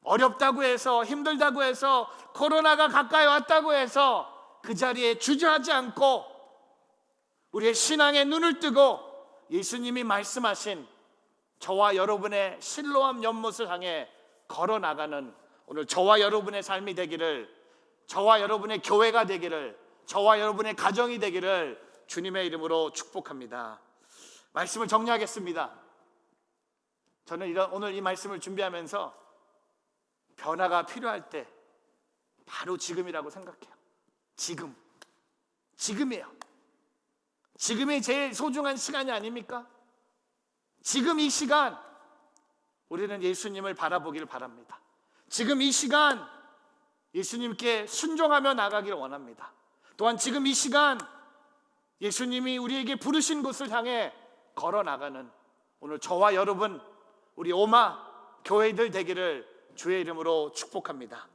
어렵다고 해서, 힘들다고 해서, 코로나가 가까이 왔다고 해서 그 자리에 주저하지 않고 우리의 신앙의 눈을 뜨고 예수님이 말씀하신 저와 여러분의 실로암 연못을 향해 걸어 나가는 오늘 저와 여러분의 삶이 되기를, 저와 여러분의 교회가 되기를, 저와 여러분의 가정이 되기를 주님의 이름으로 축복합니다. 말씀을 정리하겠습니다. 저는 오늘 이 말씀을 준비하면서 변화가 필요할 때 바로 지금이라고 생각해요. 지금이에요. 지금이 제일 소중한 시간이 아닙니까? 지금 이 시간 우리는 예수님을 바라보기를 바랍니다. 지금 이 시간 예수님께 순종하며 나가기를 원합니다. 또한 지금 이 시간 예수님이 우리에게 부르신 곳을 향해 걸어 나가는 오늘 저와 여러분, 우리 오마 교회들 되기를 주의 이름으로 축복합니다.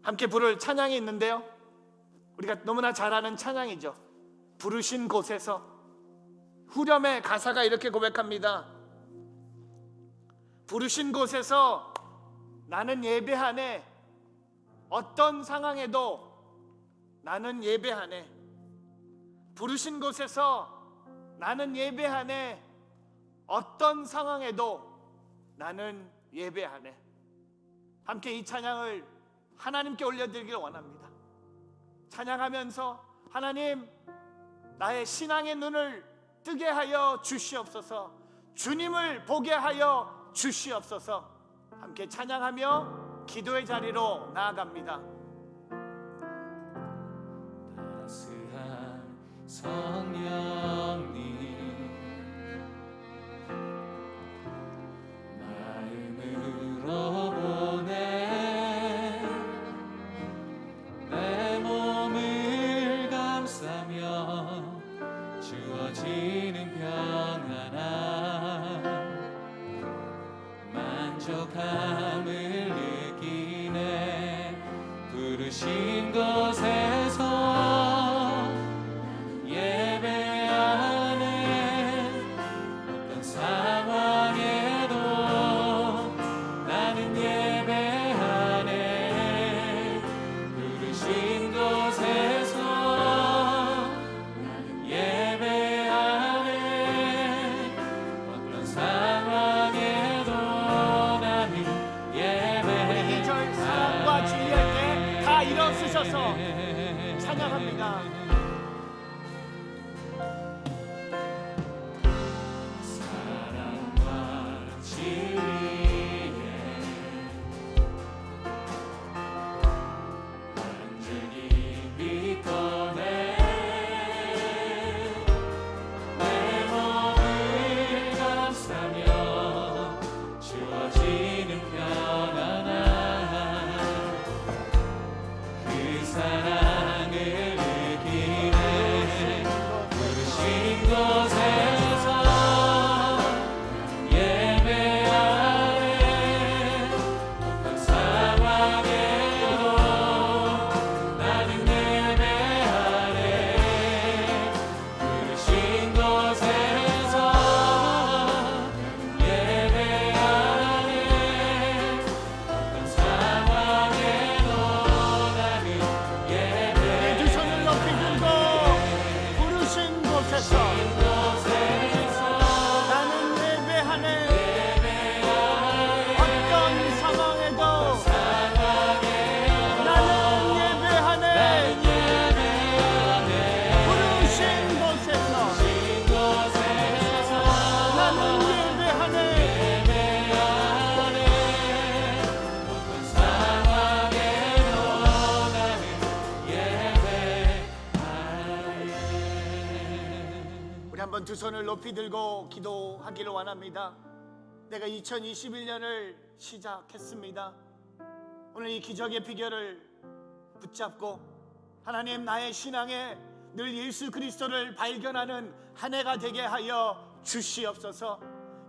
함께 부를 찬양이 있는데요, 우리가 너무나 잘 아는 찬양이죠. 부르신 곳에서. 후렴의 가사가 이렇게 고백합니다. 부르신 곳에서 나는 예배하네. 어떤 상황에도 나는 예배하네. 부르신 곳에서 나는 예배하네. 어떤 상황에도 나는 예배하네. 함께 이 찬양을 하나님께 올려드리기를 원합니다. 찬양하면서 하나님, 나의 신앙의 눈을 뜨게 하여 주시옵소서. 주님을 보게 하여 주시옵소서. 함께 찬양하며 기도의 자리로 나아갑니다. 따스한 성령님, 마음으로 보내 내 몸을 감싸며 주어지는 평안함, 만족함을 느끼네. 부르신 곳에서 예배하네. 어떤 상황에도 나는 예배하네. 부르신 곳에서 나는 예배하네. 어떤 상황에도 나는 예배하네. 이 절 사랑과 진리할 때 다 일어서셔서 찬양합니다. 사랑과 진리에 완전히 믿거네. 내 몸을 감싸며 주어지는 평안함, 그 사랑을 느끼네. 부르신 곳에서 예배하네. 어떤 상황에도 나는 예배하네. 부르신 곳에서 예배하네. 어떤 상황에도 나는 예배하네. 두 손을 높이 들고 부르신 곳에서 나는 예배하네. 어떤 상황에도 나는 예배하네. 부르신 곳에서 나는 예배하네. 어떤 상황에도 나는 예배하네. 우리 한번 두 손을 높이 들고 기도하기를 원합니다. 내가 2021년을 시작했습니다. 오늘 이 기적의 비결을 붙잡고 하나님, 나의 신앙에 늘 예수 그리스도를 발견하는 한 해가 되게 하여 주시옵소서.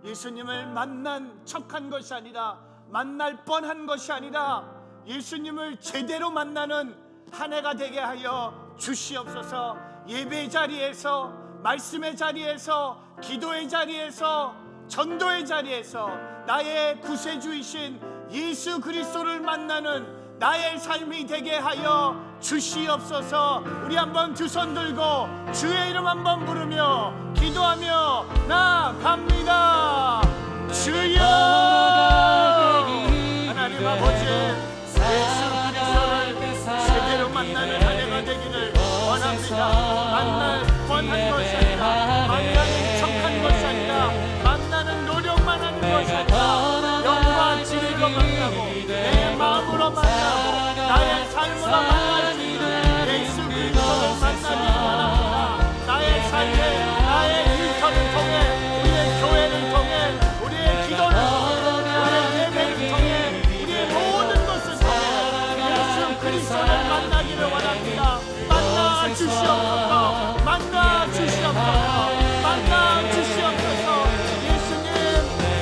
예수님을 만난 척한 것이 아니라, 만날 뻔한 것이 아니라 예수님을 제대로 만나는 한 해가 되게 하여 주시옵소서. 예배 자리에서, 말씀의 자리에서, 기도의 자리에서, 전도의 자리에서 나의 구세주이신 예수 그리스도를 만나는 나의 삶이 되게 하여 주시옵소서. 우리 한번 두 손 들고 주의 이름 한번 부르며 기도하며 나아갑니다. 주여. 하나님 아버지, 예수 그리스도를 제대로 만나는 한 해가 되기를 원합니다. 만날 뻔한 것이 아니라, 만나는 척한 것이 아니라, 만나는 노력만 하는 것이 아니라, 영과 진리로 만나고 내 마음으로 만나고 나의 삶으로 만날 수 있는 예수 그리스도를 만나기를 원합니다. 나의 삶에, 나의 일터를 통해, 우리의 교회를 통해, 우리의 기도를 통해, 우리의 예배를 통해, 우리의 모든 것을 통해 예수 그리스도를 만나기를 원합니다. 만나 주시옵소서. 만나 주시옵소서. 만나 주시옵소서. 예수님,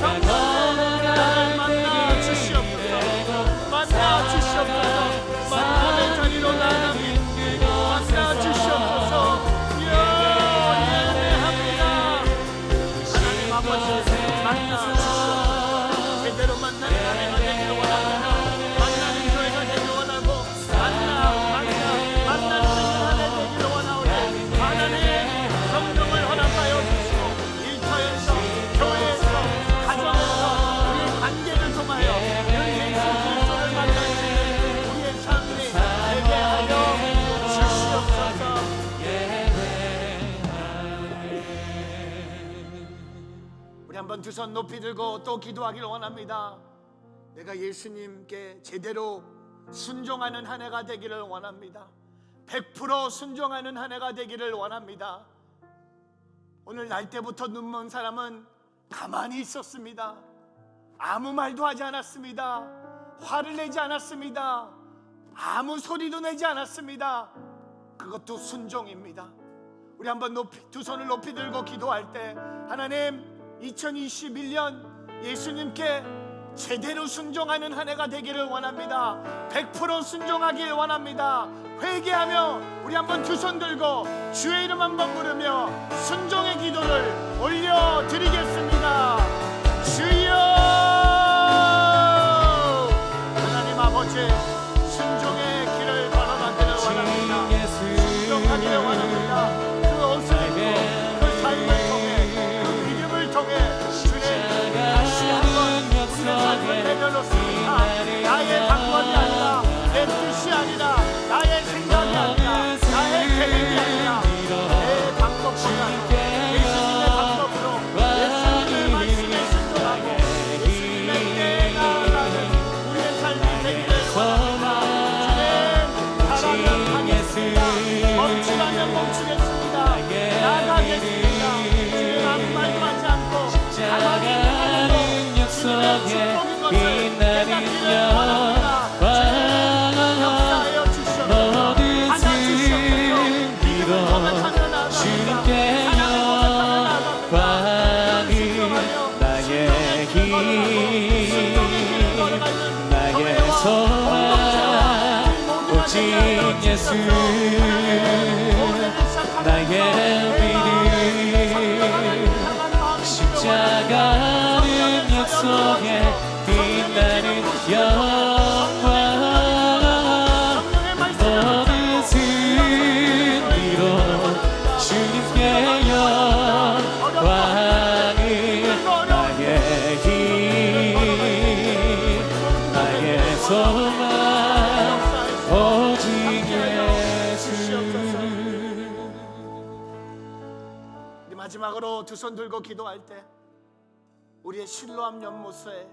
성령님, 나를 만나 주시옵소서. 만나 주시옵소서. 만남의 자리로 나아갑니다. 만나 주시옵소서. 예배합니다. 하나님 아버지, 만나 주시옵소서. 제대로 만나는 한 해가 되기를 원합니다. 만나는 교회가 되기를 원하고, 만나는 한 해 되기를 원하오니 하나님 성령을 허락하여 주시고, 일터에서, 교회에서, 가정에서, 우리의 관계를 통하여 예수 그리스도를 만날 수 있는 우리의 삶이 되게 하여 주시옵소서. 우리 한번 두 손 높이 들고 또 기도하기를 원합니다. 내가 예수님께 제대로 순종하는 한 해가 되기를 원합니다. 100% 순종하는 한 해가 되기를 원합니다. 오늘 날 때부터 눈먼 사람은 가만히 있었습니다. 아무 말도 하지 않았습니다. 화를 내지 않았습니다. 아무 소리도 내지 않았습니다. 그것도 순종입니다. 우리 한번 두 손을 높이 들고 기도할 때, 하나님, 2021년 예수님께 제대로 순종하는 한 해가 되기를 원합니다. 100% 순종하길 원합니다. 회개하며 우리 한번 두 손 들고 주의 이름 한번 부르며 순종의 기도를 올려드리겠습니다. 주여. 하나님 아버지, 순종의 길을 걸어가기를 원합니다. 순종하기를 원합니다. 그 옷을 입고 그 삶을 통해, 그 믿음을 통해 주님 다시 한번 우리의 삶을 내려놓습니다. 나의 방법이 아니라, 내 뜻이 아니라, 나의 생각이 아니라, 나의 계획이 아니라, 내 방법보다 예수님의 방법으로, 예수님의 말씀에 순종하고 예수님의 때에 나아가는 우리의 삶이 되기를 원합니다. 주님, 가라면 가겠습니다. 멈추라면 멈추겠습니다. 나가겠습니다. 주님, 아무 말도 하지 않고 가만히 있는 것도 주님의 축복인 것을 깨닫기를 원합니다. 주님, 역사하여 주시옵소서. 받아 주시옵소서. 믿음을 고백하며 나아갑니다. 사랑을 고백하며 나아갑니다. 순종하며 나의 순종의 길을 걸어가는 나의 교회와 소망, 공동체와 우리 오직 모두가 되게 예수. 하여 주시옵소서. 나의 믿음, 십자가는 약속에 빛나는 영광, 모든 승리로 주님께 영광을. 나의 힘, 나의 소망, 오직 예수. 우리 마지막으로 두 손 들고 기도할 때 우리의 실로암 연못에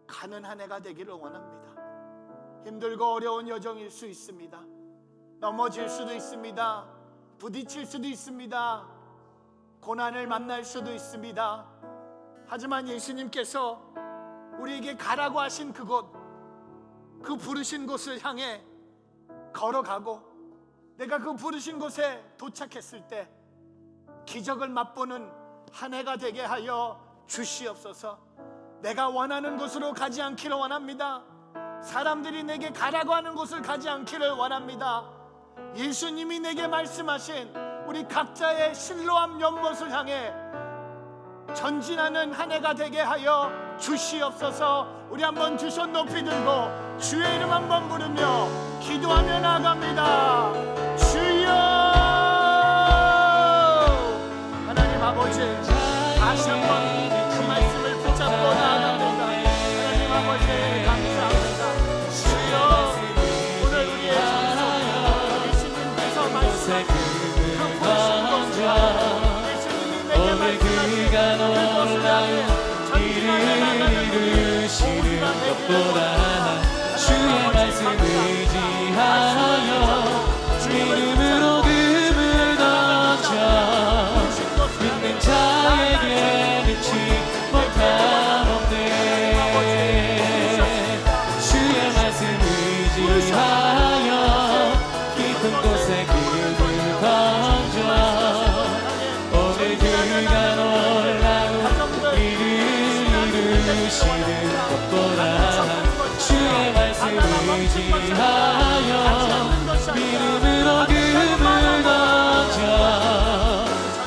가는 한 해가 되기를 원합니다. 힘들고 어려운 여정일 수 있습니다. 넘어질 수도 있습니다. 부딪힐 수도 있습니다. 고난을 만날 수도 있습니다. 하지만 예수님께서 우리에게 가라고 하신 그곳, 그 부르신 곳을 향해 걸어가고, 내가 그 부르신 곳에 도착했을 때 기적을 맛보는 한 해가 되게 하여 주시옵소서. 내가 원하는 곳으로 가지 않기를 원합니다. 사람들이 내게 가라고 하는 곳을 가지 않기를 원합니다. 예수님이 내게 말씀하신 우리 각자의 실로암 연못을 향해 전진하는 한 해가 되게 하여 주시옵소서. 우리 한번 두 손 높이 들고 주의 이름 한번 부르며 기도하며 나아갑니다. 주여, 하나님 아버지, 다시 한번 그 말씀을 붙잡고 나아갑니다. 하나님 아버지 감사합니다. 주여, 오늘 우리의 찬송 예수님께서 말씀하신 그 보신 곳과 예수님이 내게 말씀하신 그곳을 향해 전진하여 나가는 이루시는 것보다 주의 말씀 의지하여 믿음으로 금을 던져 믿는 자에게 믿지 못함 없네. 주의 말씀 의지하여 깊은 곳에 금을 던져 오늘 그가 놀라운 일을 이루시는 것보다 주의 말씀 의지하여 믿음으로 금을 던져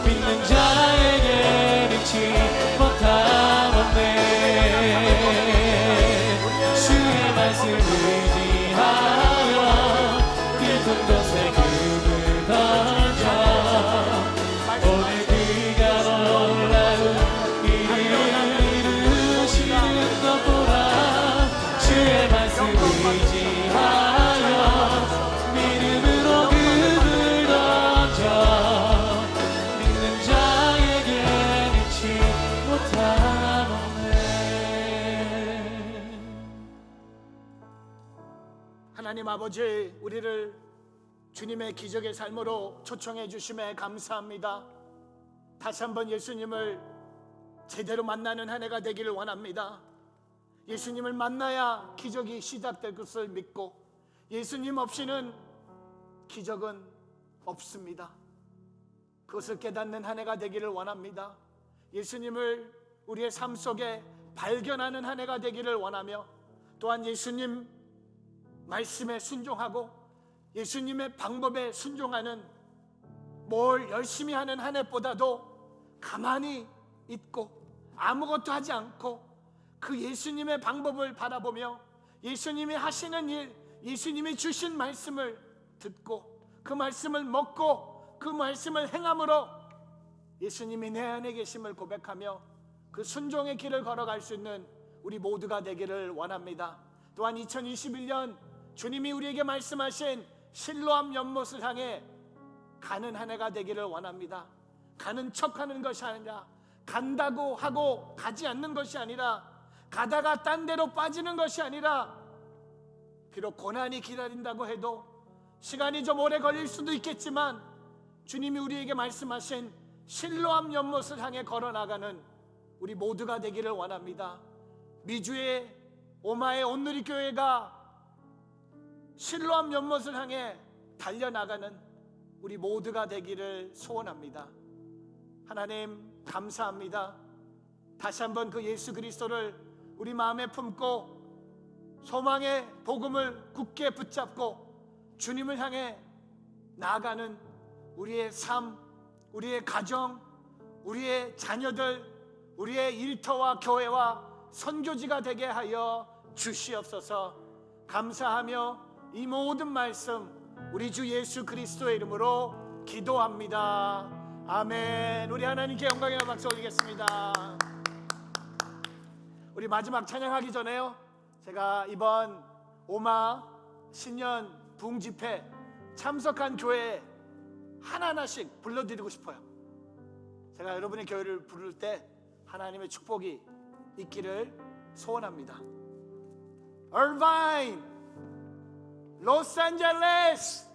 믿는 자에게 믿지 못함 없네. 주의 말씀 의지하여 깊은 곳에 금을 던져 오늘 그가 놀라운 일을 이루시는 것보다 주의 말씀 의지하여 믿음으로 금을 던져 믿는 자에게 믿지 못함 없네. 하나님 아버지, 우리를 주님의 기적의 삶으로 초청해 주심에 감사합니다. 다시 한번 예수님을 제대로 만나는 한 해가 되기를 원합니다. 예수님을 만나야 기적이 시작될 것을 믿고 예수님 없이는 기적은 없습니다. 그것을 깨닫는 한 해가 되기를 원합니다. 예수님을 우리의 삶 속에 발견하는 한 해가 되기를 원하며 또한 예수님 말씀에 순종하고 예수님의 방법에 순종하는 뭘 열심히 하는 한 해보다도 가만히 있고 아무것도 하지 않고 그 예수님의 방법을 바라보며 예수님이 하시는 일, 예수님이 주신 말씀을 듣고 그 말씀을 먹고 그 말씀을 행함으로 예수님이 내 안에 계심을 고백하며 그 순종의 길을 걸어갈 수 있는 우리 모두가 되기를 원합니다. 또한 2021년 주님이 우리에게 말씀하신 실로암 연못을 향해 가는 한 해가 되기를 원합니다. 가는 척하는 것이 아니라, 간다고 하고 가지 않는 것이 아니라, 가다가 딴 데로 빠지는 것이 아니라, 비록 고난이 기다린다고 해도 시간이 좀 오래 걸릴 수도 있겠지만 주님이 우리에게 말씀하신 실로암 연못을 향해 걸어나가는 우리 모두가 되기를 원합니다. 미주의 오마의 온누리 교회가 실로암 연못을 향해 달려나가는 우리 모두가 되기를 소원합니다. 하나님 감사합니다. 다시 한번 그 예수 그리스도를 우리 마음에 품고 소망의 복음을 굳게 붙잡고 주님을 향해 나아가는 우리의 삶, 우리의 가정, 우리의 자녀들, 우리의 일터와 교회와 선교지가 되게 하여 주시옵소서. 감사하며 이 모든 말씀 우리 주 예수 그리스도의 이름으로 기도합니다. 아멘. 우리 하나님께 영광의 박수 올리겠습니다. 우리 마지막 찬양하기 전에요, 제가 이번 오마 신년 부흥집회 참석한 교회 하나하나씩 불러드리고 싶어요. 제가 여러분의 교회를 부를 때 하나님의 축복이 있기를 소원합니다. 얼바인, 로스앤젤레스,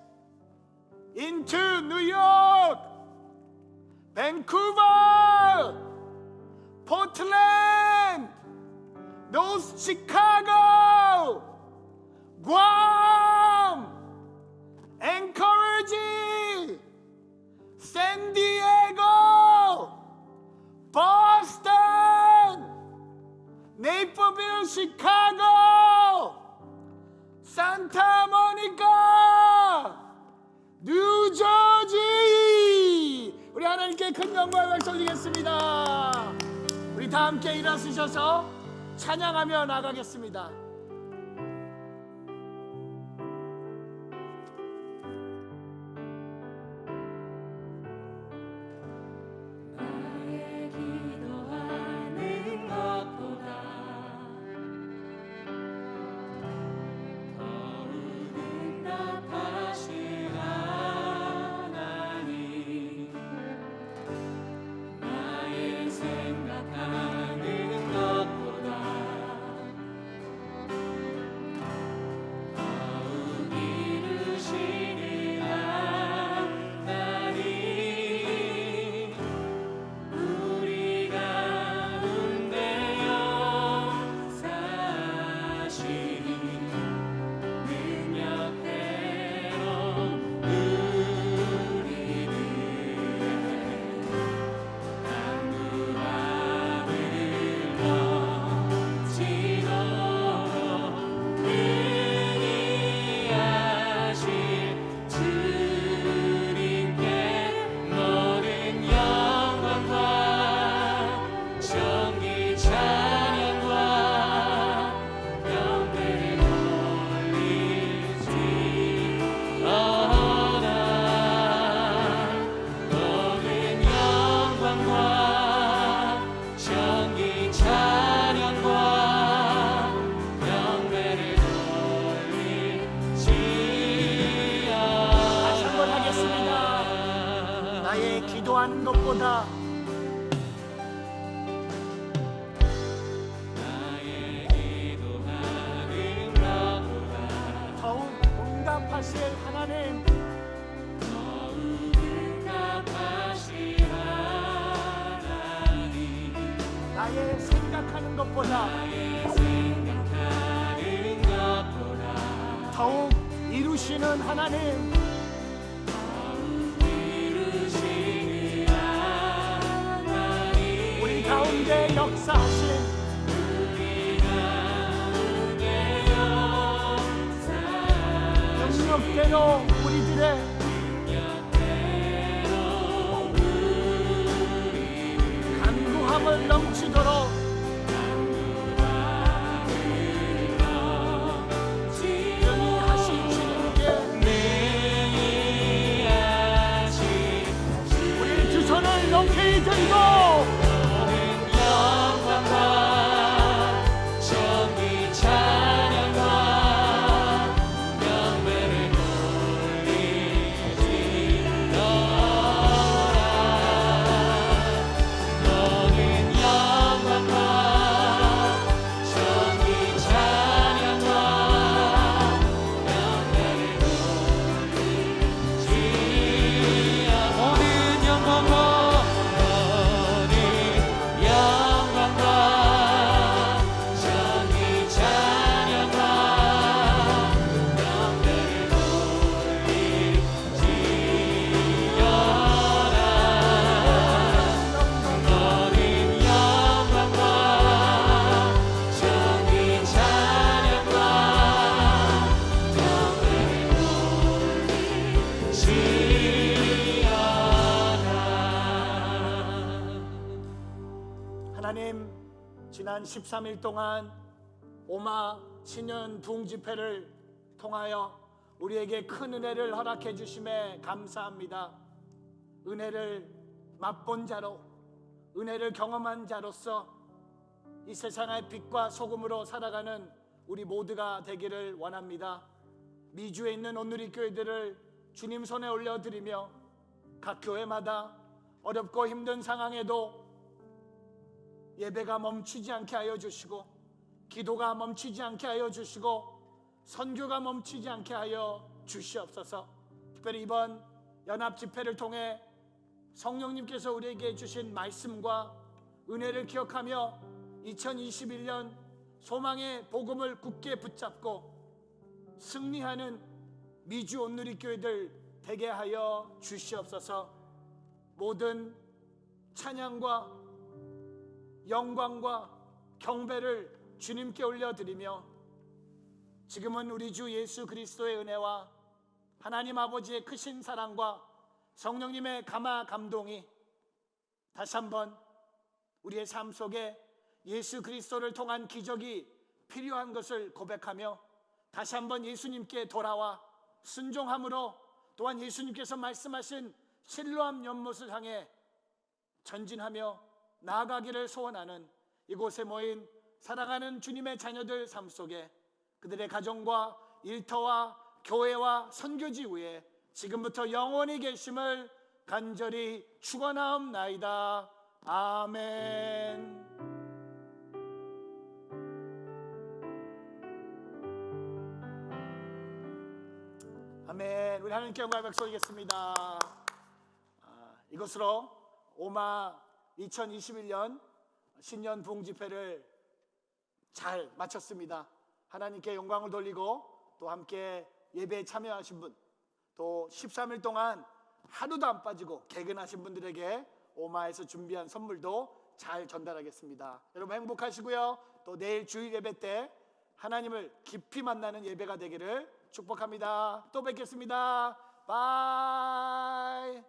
인투 뉴욕, 밴쿠버, 포틀랜드, 노스 시카고, 괌, 앵커리지, 샌디에고, 보스턴, 네이퍼빌, 시카고, 산타모니카, 뉴저지. 우리 하나님께 큰 영광을 돌리겠습니다. 우리 다 함께 일어서셔서 찬양하며 나가겠습니다. 나의 기도하는 것보다 더욱 응답하실 하나님, 나의 생각하는 것보다 더욱 이루시는 하나님, 우리가 운대여 사시니 능력대로 우리들의 강구함을 넘치도록 능히 하실 주님께 모든 영광과 존귀 찬양과 경배를 올릴지어다. 모든 영광과 존귀 찬양과 경배를 올릴지어다. 다시 한번 하겠습니다. 나의 기도하는 것보다 나의 기도하는 것보다 더욱 응답하실 하나님, 더욱 응답하실 하나님, 나의 생각하는 것보다 나의 생각하는 것보다 더욱 이루시는 하나님, 이루시는 하나님, 우리 가운데 역사하신 우리가 은혜여 능력대로 우리들의 사랑대로 간구함을 넘치도록 능히 하신 주님께 능히 하실 우리 두 손을 높이 들고 영광과 존귀 찬양과 경배를 올리리로다. 모든 영광과 존귀 찬양과 경배를 올리리로다. 모든 영광과 존귀 찬양과 경배를 올릴지어다. 모든 영광과 존귀 찬양과 경배를 올릴지어다. 하나님, 지난 13일 동안 오마 신년 부흥 집회를 통하여 우리에게 큰 은혜를 허락해 주심에 감사합니다. 은혜를 맛본 자로, 은혜를 경험한 자로서 이 세상의 빛과 소금으로 살아가는 우리 모두가 되기를 원합니다. 미주에 있는 온누리 교회들을 주님 손에 올려드리며 각 교회마다 어렵고 힘든 상황에도 예배가 멈추지 않게 하여 주시고, 기도가 멈추지 않게 하여 주시고, 선교가 멈추지 않게 하여 주시옵소서. 특별히 이번 연합 집회를 통해 성령님께서 우리에게 주신 말씀과 은혜를 기억하며 2021년 소망의 복음을 굳게 붙잡고 승리하는 미주 온누리 교회들 되게 하여 주시옵소서. 모든 찬양과 영광과 경배를 주님께 올려드리며, 지금은 우리 주 예수 그리스도의 은혜와 하나님 아버지의 크신 사랑과 성령님의 감화 감동이 다시 한번 우리의 삶 속에 예수 그리스도를 통한 기적이 필요한 것을 고백하며 다시 한번 예수님께 돌아와 순종함으로 또한 예수님께서 말씀하신 실로암 연못을 향해 전진하며 나아가기를 소원하는 이곳에 모인 사랑하는 주님의 자녀들 삶 속에 그들의 가정과 일터와 교회와 선교지 위에 지금부터 영원히 계심을 간절히 축원하옵나이다. 아멘. 아멘. 우리 하나님께 영광을 박수드리겠습니다. 이것으로 오마 2021년 신년 부흥 집회를 잘 마쳤습니다. 하나님께 영광을 돌리고 또 함께 예배에 참여하신 분, 또 13일 동안 하루도 안 빠지고 개근하신 분들에게 오마에서 준비한 선물도 잘 전달하겠습니다. 여러분 행복하시고요. 또 내일 주일 예배 때 하나님을 깊이 만나는 예배가 되기를 축복합니다. 또 뵙겠습니다. 바이.